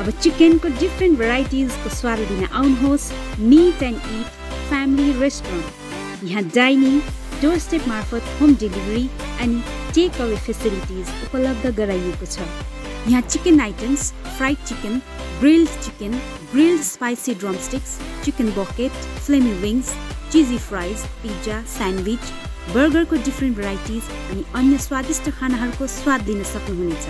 अब चिकनको डिफ्रेन्ट भेराइटिजको स्वाद लिन आउनुहोस् meet and eat family restaurant. यहाँ डाइनिङ, डोर स्टेप मार्फत होम डेलिभरी अनि टेक अवे फेसिलिटिज उपलब्ध गराइएको छ। यहाँ chicken items, fried chicken, grilled spicy drumsticks, chicken bucket, flamy wings, cheesy fries, pizza, sandwich, बर्गरको डिफ्रेन्ट भेराइटिज अनि अन्य स्वादिष्ट खानाहरूको स्वाद लिन सक्नुहुनेछ।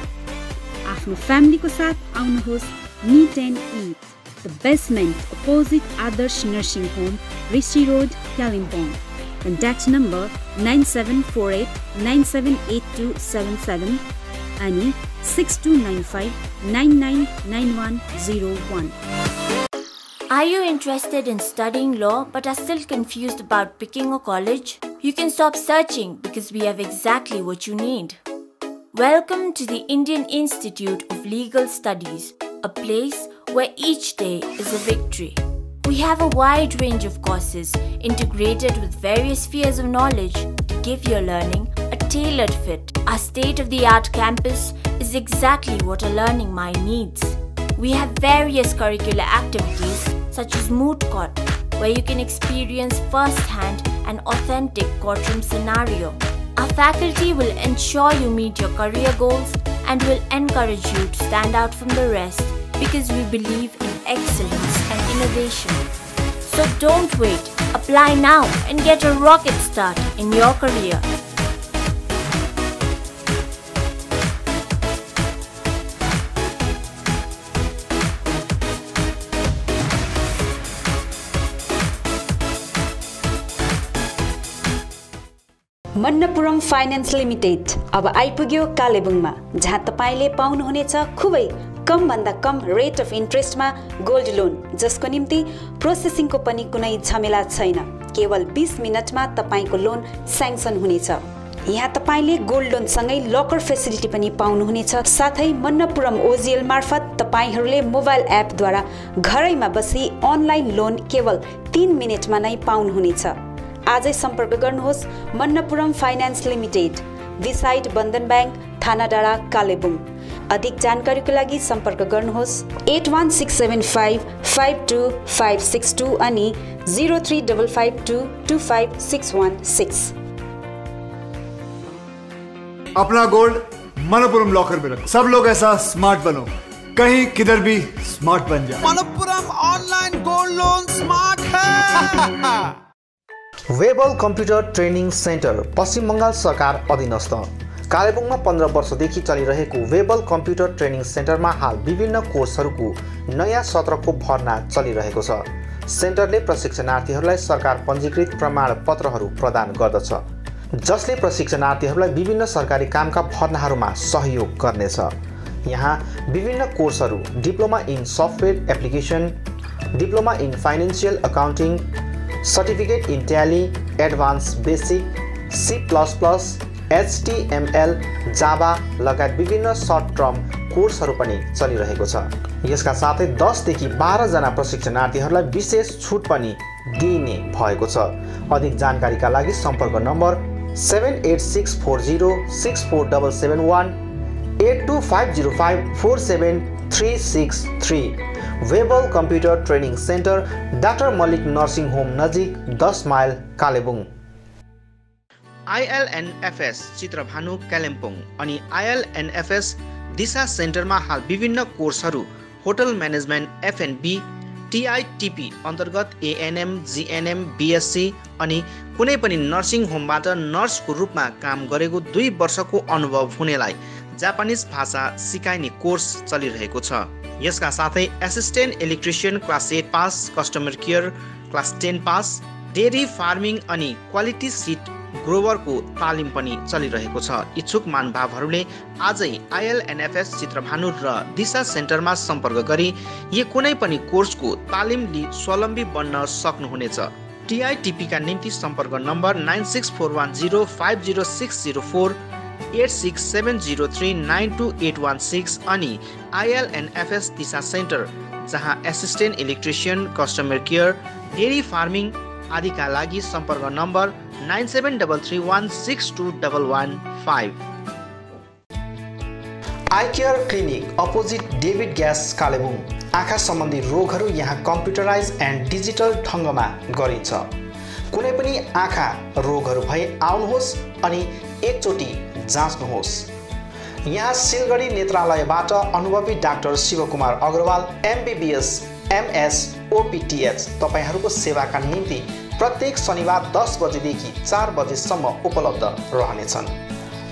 आफ्नो फ्यामिलीको साथ आउनुहोस् meet and eat, the basement opposite Adarsh nursing home, Rishi road, Kalimpong. Contact number 9748978277 अनि 6295999101। Are you interested in studying law but are still confused about picking a college? You can stop searching because we have exactly what you need. Welcome to the Indian Institute of Legal Studies, a place where each day is a victory. We have a wide range of courses integrated with various spheres of knowledge to give your learning a tailored fit. Our state-of-the-art campus is exactly what a learning mind needs. We have various curricular activities such as moot court, where you can experience first-hand an authentic courtroom scenario. Our faculty will ensure you meet your career goals and will encourage you to stand out from the rest because we believe in excellence and innovation. So don't wait, apply now and get a rocket start in your career. Manappuram finance limited अब आइपुग्यो कालेबुङमा, जहाँ तपाईले पाउनुहुनेछ खुबै कम भन्दा कम रेट अफ इन्ट्रेस्टमा गोल्ड लोन, जसको निम्ति प्रोसेसिङको पनि कुनै झमेला छैन। केवल 20 मिनेटमा तपाईको लोन स्याङ्सन हुनेछ। यहाँ तपाईले गोल्ड लोन सँगै लकर फेसिलिटी पनि पाउनुहुनेछ। साथै मन्नपुरम ओजिएल मार्फत तपाईहरूले मोबाइल एपद्वारा घरैमा बसी अनलाइन लोन केवल 3 मिनेटमा नै पाउनुहुनेछ। आजै सम्पर्क गर्नुहोस् मन्नपुरम फाइनान्स लिमिटेड, बिसाइड बन्धन ब्याङ्क, थाना डाँडा, कालेबुङ। अधिक जानकारीको लागि सम्पर्क गर्नुहोस् 8165525562 अनि 0355225616। अपना गोल्ड मणप्पुरम लॉकर में रखो। सब लोग ऐसा स्मार्ट बनो, कहीं किधर भी स्मार्ट बन जाए। Manappuram online gold loan smart है। वेबल कम्प्युटर ट्रेनिङ सेन्टर पश्चिम बङ्गाल सरकार अधीनस्थ कालेबुङमा 15 वर्षदेखि चलिरहेको वेबल कम्प्युटर ट्रेनिङ सेन्टरमा हाल विभिन्न कोर्सहरूको नयाँ सत्रको भर्ना चलिरहेको छ। सेन्टरले प्रशिक्षणार्थीहरूलाई सरकार पञ्जीकृत प्रमाणपत्रहरू प्रदान गर्दछ, जसले प्रशिक्षणार्थीहरूलाई विभिन्न सरकारी कामका भर्नाहरूमा सहयोग गर्नेछ। यहाँ विभिन्न कोर्सहरू diploma in software application, diploma in financial accounting, certificate in tally, advance basic, C++, HTML, Java लगायत विभिन्न सर्ट टर्म कोर्सहरू पनि चलिरहेको छ। यसका साथै 10 देखि 12 जना प्रशिक्षणार्थीहरूलाई विशेष छुट पनि दिइने भएको छ। अधिक जानकारीका लागि सम्पर्क number 7864064771, 8250547363। Webel computer training centre, doctor Mallik nursing home नजिक, 10 माइल, कालेबुङ। ILNFS चित्रभानु कालिम्पोङ अनि ILNFS दिशा सेन्टरमा हाल विभिन्न कोर्सहरू होटल म्यानेजमेन्ट F&B, TITP अन्तर्गत ANM, GNM, BSc अनि कुनै पनि नर्सिङ होमबाट नर्सको रूपमा काम गरेको 2 वर्षको अनुभव हुनेलाई जापानिज भाषा सिकाइने कोर्स चलिरहेको छ। यसका साथै assistant electrician class 8 pass, customer care class 10 pass, dairy farming अनि क्वालिटी सीट ग्रोवरको तालिम पनि चलिरहेको छ। इच्छुक महानुभावहरूले आजै ILNFS चित्रभानु र दिशा सेन्टरमा सम्पर्क गरी यो कुनै पनि कोर्सको तालिम लिई स्वावलम्बी बन्न सक्नुहुनेछ। TITP का निम्ति सम्पर्क नम्बर 9641050604, 8670392816 अनि ILNFS दिशा सेन्टर, जहाँ assistant electrician, customer care, dairy farming आदिका लागि सम्पर्क number 9733162115। I care clinic opposite David gas, Kalimpong. आँखा सम्बन्धी रोगहरू यहाँ कम्प्युटराइज एन्ड डिजिटल ढङ्गमा गरिन्छ। कुनै पनि आँखा रोगहरू भए आउनुहोस् अनि एकचोटि जाँच्नुहोस्। यहाँ सिलगढी नेत्रालयबाट अनुभवी doctor Shivkumar Agarwal, MBBS, MS, OPTH तपाईहरूको सेवाका निम्ति प्रत्येक शनिबार 10 बजेदेखि 4 बजेसम्म उपलब्ध रहनेछन्।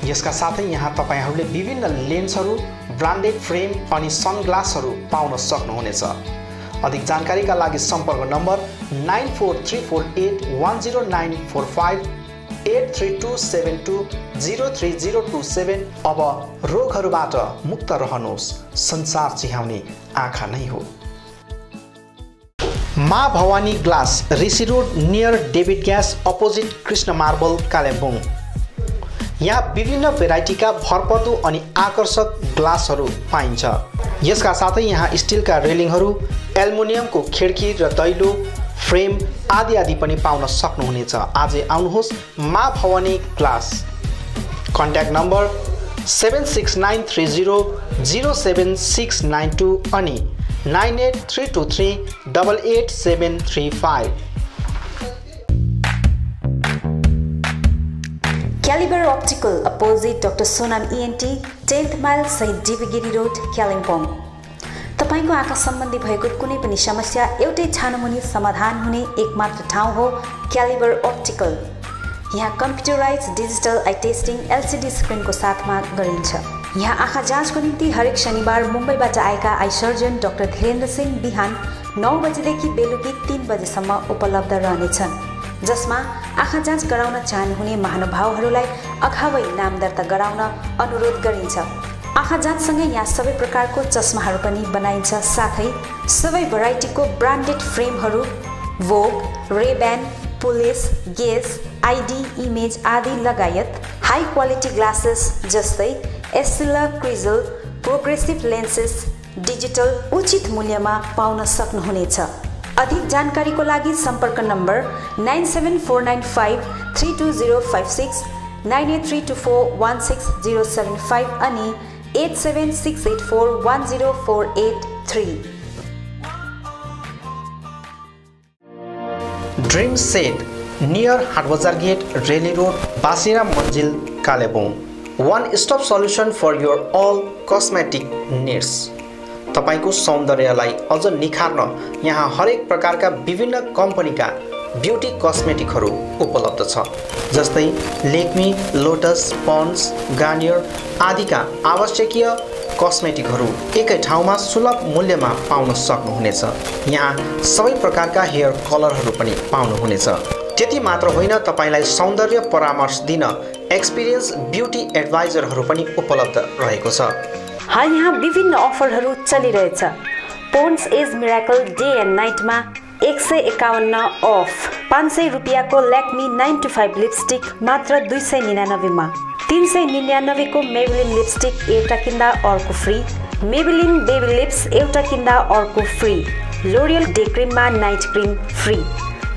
यसका साथै यहाँ तपाईहरूले विभिन्न लेन्सहरू, ब्रान्डेड फ्रेम अनि सनग्लासहरू पाउन सक्नुहुनेछ। अधिक जानकारीका लागि सम्पर्क नम्बर 9434810945, 8327203027। अब रोगहरूबाट मुक्त रहनुहोस्, संसार चिहाउने आँखा नै हो। Maa Bhavani glass, Rishi road near David gas opposite Krishna marble, Kalimpong. यहाँ विभिन्न भेराइटीका भरपर्दो अनि आकर्षक ग्लासहरू पाइन्छ। यसका साथै यहाँ स्टिलका रेलिङहरू, एल्युमिनियमको खिड्की र दैलो फ्रेम आदि पनि पाउन सक्नुहुनेछ। आजै आउनुहोस् मा भवानी ग्लास। कन्ट्याक्ट नम्बर 7693007692 अनि 9832388735। Caliber Optical, opposite Dr. Sonam ENT, 10th mile सहित डिबीगिरी रोड, कालिम्पोङ। तपाईको आँखा सम्बन्धी भएको कुनै पनि समस्या एउटै छानोमुनि समाधान हुने एकमात्र ठाउँ हो Caliber Optical। यहाँ computerise digital eye testing LCD स्क्रिनको साथमा गरिन्छ। यहाँ आँखा जाँचको निम्ति हरेक शनिबार मुम्बईबाट आएका eye surgeon doctor Dhirendra Singh बिहान 9 बजेदेखि बेलुकी 3 बजेसम्म उपलब्ध रहनेछन्, जसमा आँखा जाँच गराउन चाहनुहुने महानुभावहरूलाई अगावै नाम दर्ता गराउन अनुरोध गरिन्छ। आँखा जाँचसँगै यहाँ सबै प्रकारको चस्माहरू पनि बनाइन्छ, साथै सबै भेराइटीको ब्रान्डेड फ्रेमहरू भोग, रेब्यान, पुलिस, गेज, आइडी, इमेज आदि लगायत हाई क्वालिटी ग्लासेस जस्तै एस्सिला, क्रिजल, प्रोग्रेसिभ लेन्सेस डिजिटल उचित मूल्यमा पाउन सक्नुहुनेछ। अधिक जानकारीको लागि सम्पर्क नम्बर 9749532056, 9832416075 अनि 8768410483। Dream set near हाटबजार get, Reli road, बासिरा Manjil, Kalimpong. One stop solution for your all cosmetic needs। तपाईको सौन्दर्यलाई अझ निखार्न यहाँ हरेक प्रकारका विभिन्न कम्पनीका ब्युटी कस्मेटिकहरू उपलब्ध छ, जस्तै लेक्मी, लोटस, पन्ड्स, गार्नियर आदिका आवश्यकीय कस्मेटिकहरू एकै ठाउँमा सुलभ मूल्यमा पाउन सक्नुहुनेछ। यहाँ सबै प्रकारका हेयर कलरहरू पनि पाउनुहुनेछ। त्यति मात्र होइन, तपाईलाई सौन्दर्य परामर्श दिन एक्सपिरियन्स ब्युटी एडभाइजरहरू पनि उपलब्ध रहेको छ। हाल यहाँ विभिन्न अफरहरू चलिरहेछ। Pond's age miracle day and नाइटमा 151 अफ, 500 रुपियाँको ल्याक्मी 9 to 5 लिपस्टिक मात्र 299 मा, 399 को मेबेलिन लिपस्टिक एउटा किन्दा अर्को फ्री, मेबेलिन बेबी लिप्स एउटा किन्दा अर्को फ्री, लोरियल डे क्रिममा night cream free,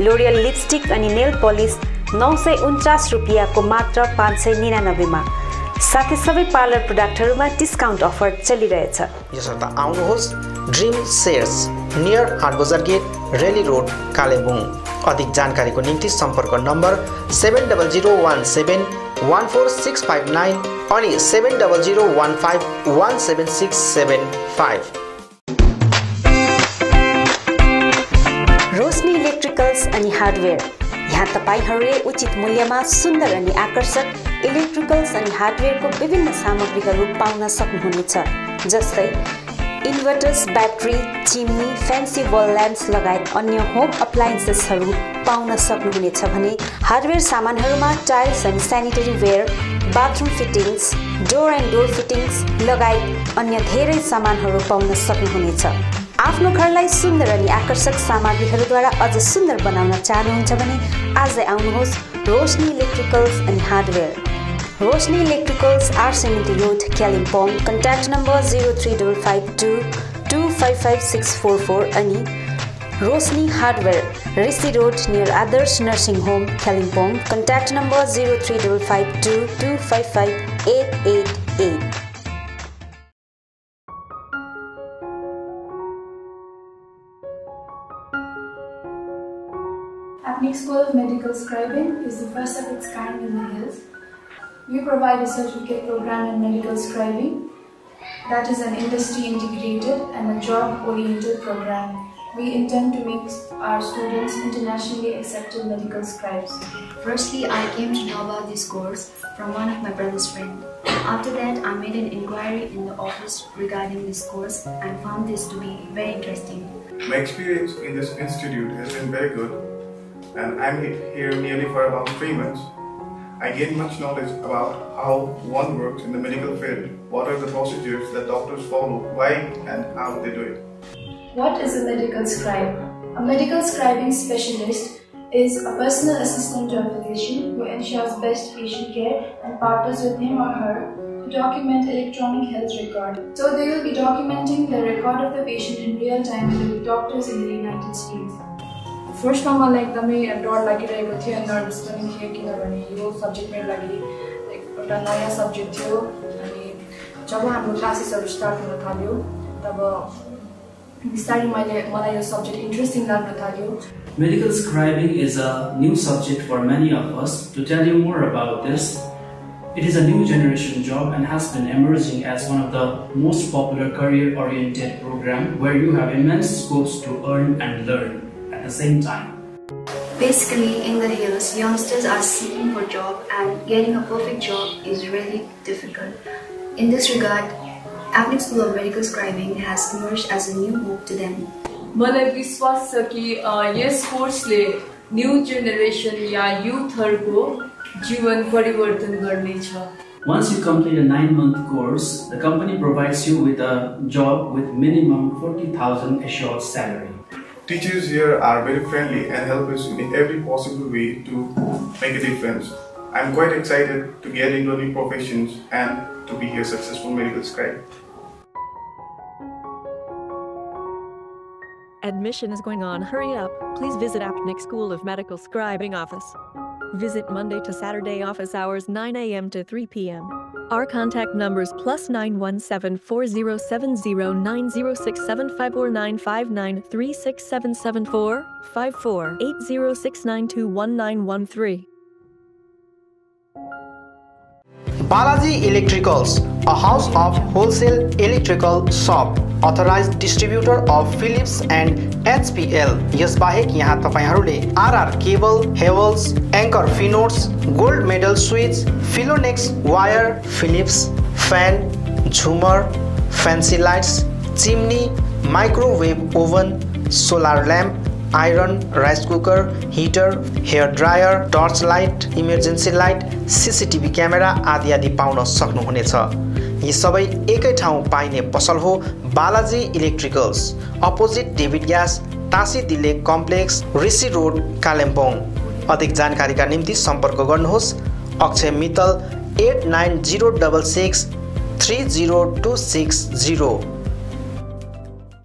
L'Oreal lipstick अनि नेल पलिस 949 रुपियाँको मात्र 599 मा, साथै सबै पार्लर प्रोडक्टहरूमा डिस्काउन्ट अफर चलिरहेछ। यसर्थ आउनुहोस् ड्रिम सेट्स नियर हाटबजार गेट, रेली रोड, कालेबुङ। अधिक जानकारीको निम्ति सम्पर्क नम्बर 7001714659 अनि 7001517675। रोशनी इलेक्ट्रिकल्स अनि हार्डवेयर। यहाँ तपाईहरूले उचित मूल्यमा सुन्दर अनि आकर्षक इलेक्ट्रिकल्स अनि हार्डवेयरको विभिन्न सामग्रीहरू पाउन सक्नुहुनेछ, जस्तै इन्भर्टर्स, ब्याट्री, चिम्नी, फ्यान्सी वल ल्याम्प्स लगायत अन्य होम अप्लायन्सेसहरू पाउन सक्नुहुनेछ भने हार्डवेयर सामानहरूमा टाइल्स अनि sanitary ware, bathroom fittings, door and door fittings लगायत अन्य धेरै सामानहरू पाउन सक्नुहुनेछ। आफ्नो घरलाई सुन्दर अनि आकर्षक सामग्रीहरूद्वारा अझ सुन्दर बनाउन चाहनुहुन्छ भने आजै आउनुहोस् रोशनी इलेक्ट्रिकल्स अनि hardware. Roshni electricals R C Mintri road, Kalimpong. Contact number 035522555644 अनि Roshni hardware, Rishi road near Adarsh nursing home, Kalimpong. Contact number 035522558888। Apnic School of Medical Scribing is the first of its kind in the hills. We provide a certificate program in medical scribing that is an industry integrated and a job oriented program. We intend to make our students internationally accepted medical scribes. Firstly, I came to know about this course from one of my brother's friends. After that, I made an inquiry in the office regarding this course and found this to be very interesting. My experience in this institute has been very good, and I'm here nearly for about 3 months. I gained much knowledge about how one works in the medical field, what are the procedures that doctors follow, why and how they do it. What is a medical scribe? A medical scribing specialist is a personal assistant to a physician who ensures best patient care and partners with him or her to document electronic health record. So they will be documenting the record of the patient in real time with the doctors in the United States. फर्स्टमा मलाई एकदमै डर लागिरहेको थियो, nervous पनि थियो, किनभने यो सब्जेक्ट मेरो लागि एउटा नयाँ सब्जेक्ट थियो। अनि जब हाम्रो क्लासेसहरू स्टार्ट हुन थाल्यो तब बिस्तारै मलाई यो सब्जेक्ट इन्ट्रेस्टिङ लाग्न थाल्यो। Medical scribing is a new subject for many of us. To tell you more about this, it is a new generation job and has been emerging as one of the most popular career-oriented programs where you have immense scopes to earn and learn at the same time. Basically, in the hills, youngsters are seeking for job and getting a perfect job is really difficult. In this regard, Apnik School of Medical Scribing has emerged as a new hope to them. मलाई विश्वास छ कि यस कोर्सले new generation या युथहरुको जीवन परिवर्तन गर्नेछ। Once you complete a 9-month course, the company provides you with a job with minimum 40,000 assured salary. Teachers here are very friendly and help us in every possible way to make a difference. I'm quite excited to get into new professions and to be a successful medical scribe. Admission is going on. Hurry up. Please visit Apnik School of Medical Scribing office. Visit Monday to Saturday office hours 9 a.m. to 3 p.m. Our contact numbers +917 407090675495936774 548069219113. Balaji Electricals, a house of wholesale electrical shop, authorized distributor of Philips and HPL. यसबाहेक यहाँ तपाईहरुले RR Cable, Havels, Anchor Finotes, Gold Medal Switch, Philonex Wire, Philips Fan, Zoomer, Fancy Lights, Chimney, Microwave Oven, Solar Lamp, Iron, Rice Cooker, Heater, Hair Dryer, Torch Light, Emergency Light, CCTV Camera आदि आदि पाउन सक्नुहुनेछ। यी सबै एकै ठाउँ पाइने पसल हो Balaji electricals, opposite David gas, Tashi दिले कम्प्लेक्स, ऋषि रोड, कालिम्पोङ। अधिक जानकारीका निम्ति सम्पर्क गर्नुहोस् अक्षय मित्तल 8906 30260।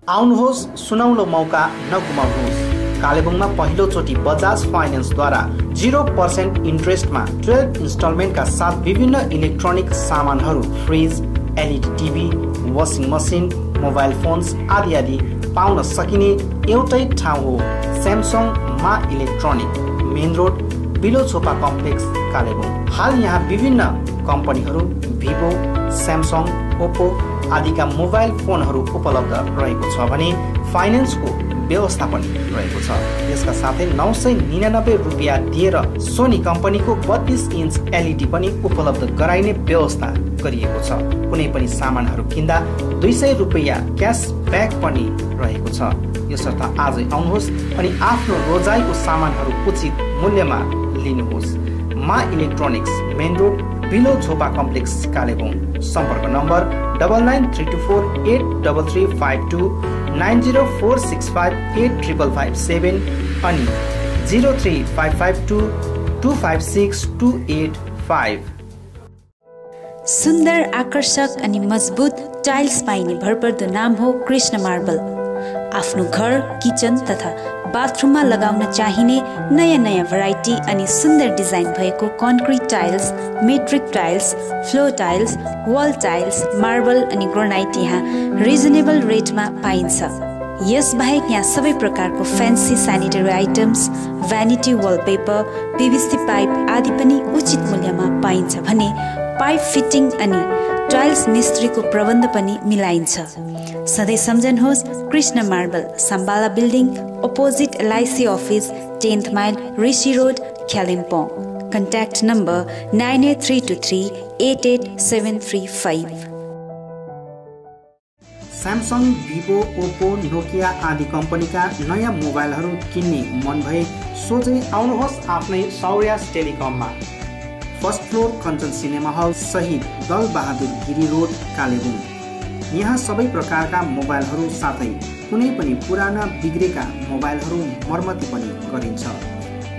आउनुहोस्, सुनौलो मौका नगुमाउनुहोस्। कालेबुङमा पहिलोचोटि बजाज फाइनेन्सद्वारा 0% इन्ट्रेस्टमा 12 इन्स्टलमेन्टका साथ विभिन्न इलेक्ट्रोनिक सामानहरू, fridge, LED TV, washing machine, mobile phones आदि आदि पाउन सकिने एउटै ठाउँ हो स्यामसङ मा इलेक्ट्रोनिक, मेन रोड, बिलोछोपा कम्प्लेक्स, कालेबुङ। हाल यहाँ विभिन्न कम्पनीहरू भिभो, स्यामसङ, ओप्पो आदिका मोबाइल फोनहरू उपलब्ध रहेको छ भने फाइनेन्सको व्यवस्था पनि रहेको छ। यसका साथै 999 रुपियाँ दिएर सोनी कम्पनीको 32 इन्च एलइडी पनि उपलब्ध गराइने व्यवस्था गरिएको छ। कुनै पनि सामानहरू किन्दा 200 रुपियाँ क्यास ब्याक पनि रहेको छ। यसर्थ आजै आउनुहोस् अनि आफ्नो रोजाइको सामानहरू उचित मूल्यमा लिनुहोस्। मा इलेक्ट्रोनिक्स, मेन रोड, बिलो झोपा कम्प्लेक्स, कालेबुङ। सम्पर्क नम्बर 99348335 904658557 अनि 03552256285। सुन्दर, आकर्षक अनि मजबुत टाइल्स पाइने भरपर्दो नाम हो कृष्ण मार्बल। आफ्नो घर, किचन तथा बाथरुममा लगाउन चाहिने नयाँ नयाँ भेराइटी अनि सुन्दर डिजाइन भएको concrete tiles, metric tiles, floor tiles, wall tiles, marble अनि ग्रेनाइट यहाँ रिजनेबल रेटमा पाइन्छ। यसबाहेक यहाँ सबै प्रकारको fancy sanitary items, vanity wallpaper, PVC pipe आदि पनि उचित मूल्यमा पाइन्छ भने पाइप फिटिङ अनि टाइल्स मिस्त्रीको प्रबन्ध पनि मिलाइन्छ। सधैँ सम्झनुहोस् Krishna marble, Sambala building, opposite LIC office, 10th mile, Rishi road, Kalimpong. Contact number 9832388735। Samsung, Vivo, Oppo, Nokia आदि कम्पनीका नयाँ मोबाइलहरू किन्ने मन भए सोझै आउनुहोस् आफ्नै सौर्यास टेलिकममा। First floor Kanchan cinema hall सहित दल बहादुर गिरी रोड, कालेबुङ। यहाँ सबै प्रकारका मोबाइलहरू साथै कुनै पनि पुराना बिग्रेका मोबाइलहरू मर्मती पनि गरिन्छ।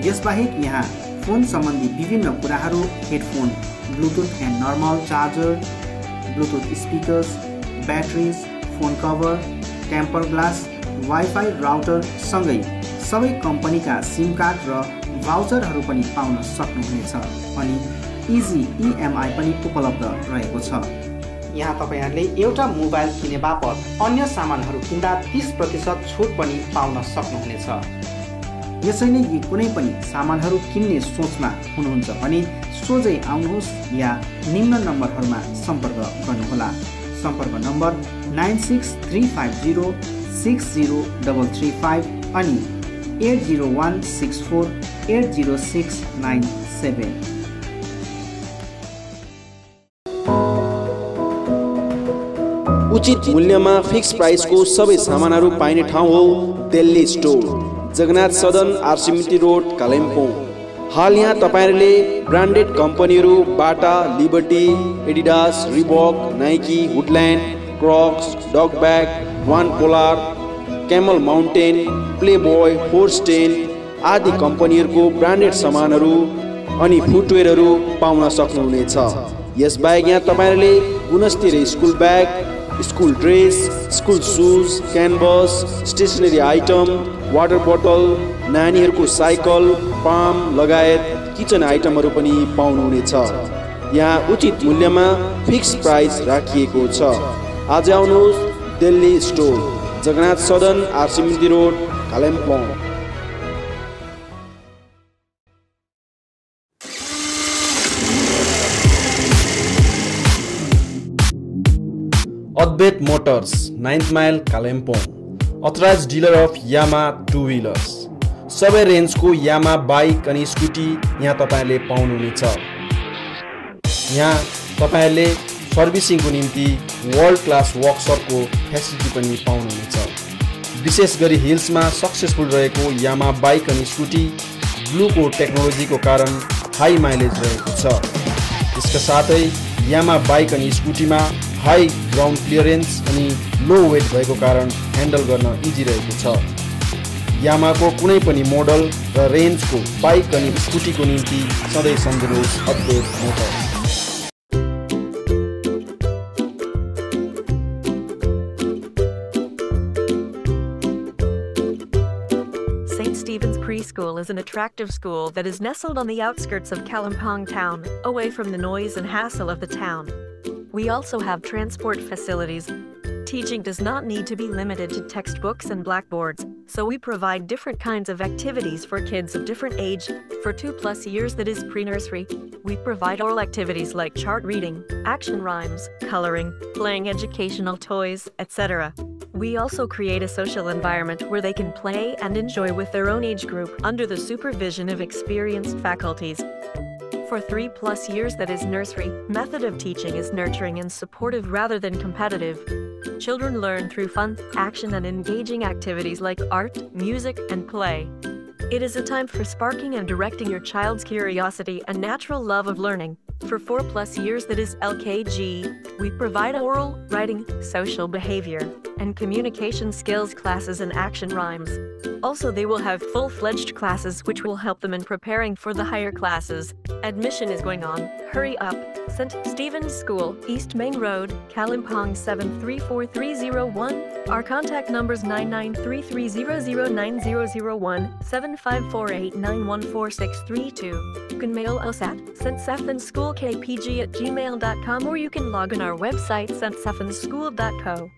यसबाहेक यहाँ फोन सम्बन्धी विभिन्न कुराहरू, headphone, bluetooth and normal charger, bluetooth speakers, batteries, phone cover, temper glass, wifi router सँगै सबै कम्पनीका सिम कार्ड र भाउचरहरू पनि पाउन सक्नुहुनेछ अनि इजी EMI पनि उपलब्ध रहेको छ। यहाँ तपाईहरूले एउटा मोबाइल किने बापत अन्य सामानहरू किन्दा 30% छुट पनि पाउन सक्नुहुनेछ। यसैले यी कुनै पनि सामानहरू किन्ने सोचमा हुनुहुन्छ भने सोझै आउनुहोस् या निम्न नम्बरहरूमा सम्पर्क गर्नुहोला। सम्पर्क नम्बर 9635060335 अनि 8016480697। उचित मूल्यमा फिक्स प्राइसको सबै सामानहरू पाइने ठाउँ हो दिल्ली स्टोर, जगन्नाथ सदन, आरसीमिटी रोड, कालिम्पोङ। हाल यहाँ तपाईहरुले ब्रान्डेड कम्पनीहरू Bata, Liberty, Adidas, Reebok, Nike, Woodland, Crocs, Duckback, वान पोलार, कैमल माउन्टेन, प्लेबॉय, होर्स्टेन आदि कम्पनीहरूको ब्रान्डेड सामानहरू अनि फुटवेयरहरू पाउन सक्नुहुनेछ। यसबाहेक यहाँ तपाईहरुले गुणस्तरीय school bag, school dress, school shoes, canvas, stationery item, water बोतल, नानीहरूको साइकल, पाम लगायत किचन आइटमहरू पनि पाउनुहुनेछ। यहाँ उचित मूल्यमा फिक्स प्राइस राखिएको छ। आज आउनुहोस् Delhi store, Jagannath Sadan, RC Mintri road, Kalimpong. Advaita motors, 9th mile, Kalimpong. Authorised dealer of Yamaha two wheelers. सबै रेन्जको यामा बाइक अनि स्कुटी यहाँ तपाईहरुले पाउनुहुनेछ। यहाँ तपाईहरुले सर्भिसिङको निम्ति वर्ल्ड क्लास वर्कसपको फेसिलिटी पनि पाउनुहुनेछ। विशेष गरी हिल्समा सक्सेसफुल रहेको यामा बाइक अनि स्कुटी ब्लूको टेक्नोलोजीको कारण हाई माइलेज रहेको छ। यसका साथै यामा बाइक अनि स्कुटीमा हाई ग्राउन्ड क्लियरेन्स अनि लो वेट भएको कारण ह्यान्डल गर्न इजी रहेको छ। यामाको कुनै पनि मोडल र रेन्जको बाइक अनि स्कुटीको निम्ति सधैँ सम्झनुहोस् अद्वैत Motors. St. Stephen's Preschool is an attractive school that is nestled on the outskirts of Kalimpong town, away from the noise and hassle of the town. We also have transport facilities. Teaching does not need to be limited to textbooks and blackboards, so we provide different kinds of activities for kids of different age. For 2+ years, that is pre-nursery, we provide oral activities like chart reading, action rhymes, coloring, playing educational toys, etc. We also create a social environment where they can play and enjoy with their own age group under the supervision of experienced faculties. For 3+ years, that is nursery, method of teaching is nurturing and supportive rather than competitive. Children learn through fun, action and engaging activities like art, music and play. It is a time for sparking and directing your child's curiosity and natural love of learning. For 4+ years, that is LKG, we provide oral, writing, social behavior, and communication skills classes and action rhymes. Also, they will have full-fledged classes which will help them in preparing for the higher classes. Admission is going on. Hurry up. St. Stephen's School, East Main Road, Kalimpong 734301. Our contact numbers 9933009001, 7548914632. You can mail us at ststephensschoolkpg@gmail.com or you can log on our website ststephensschool.co.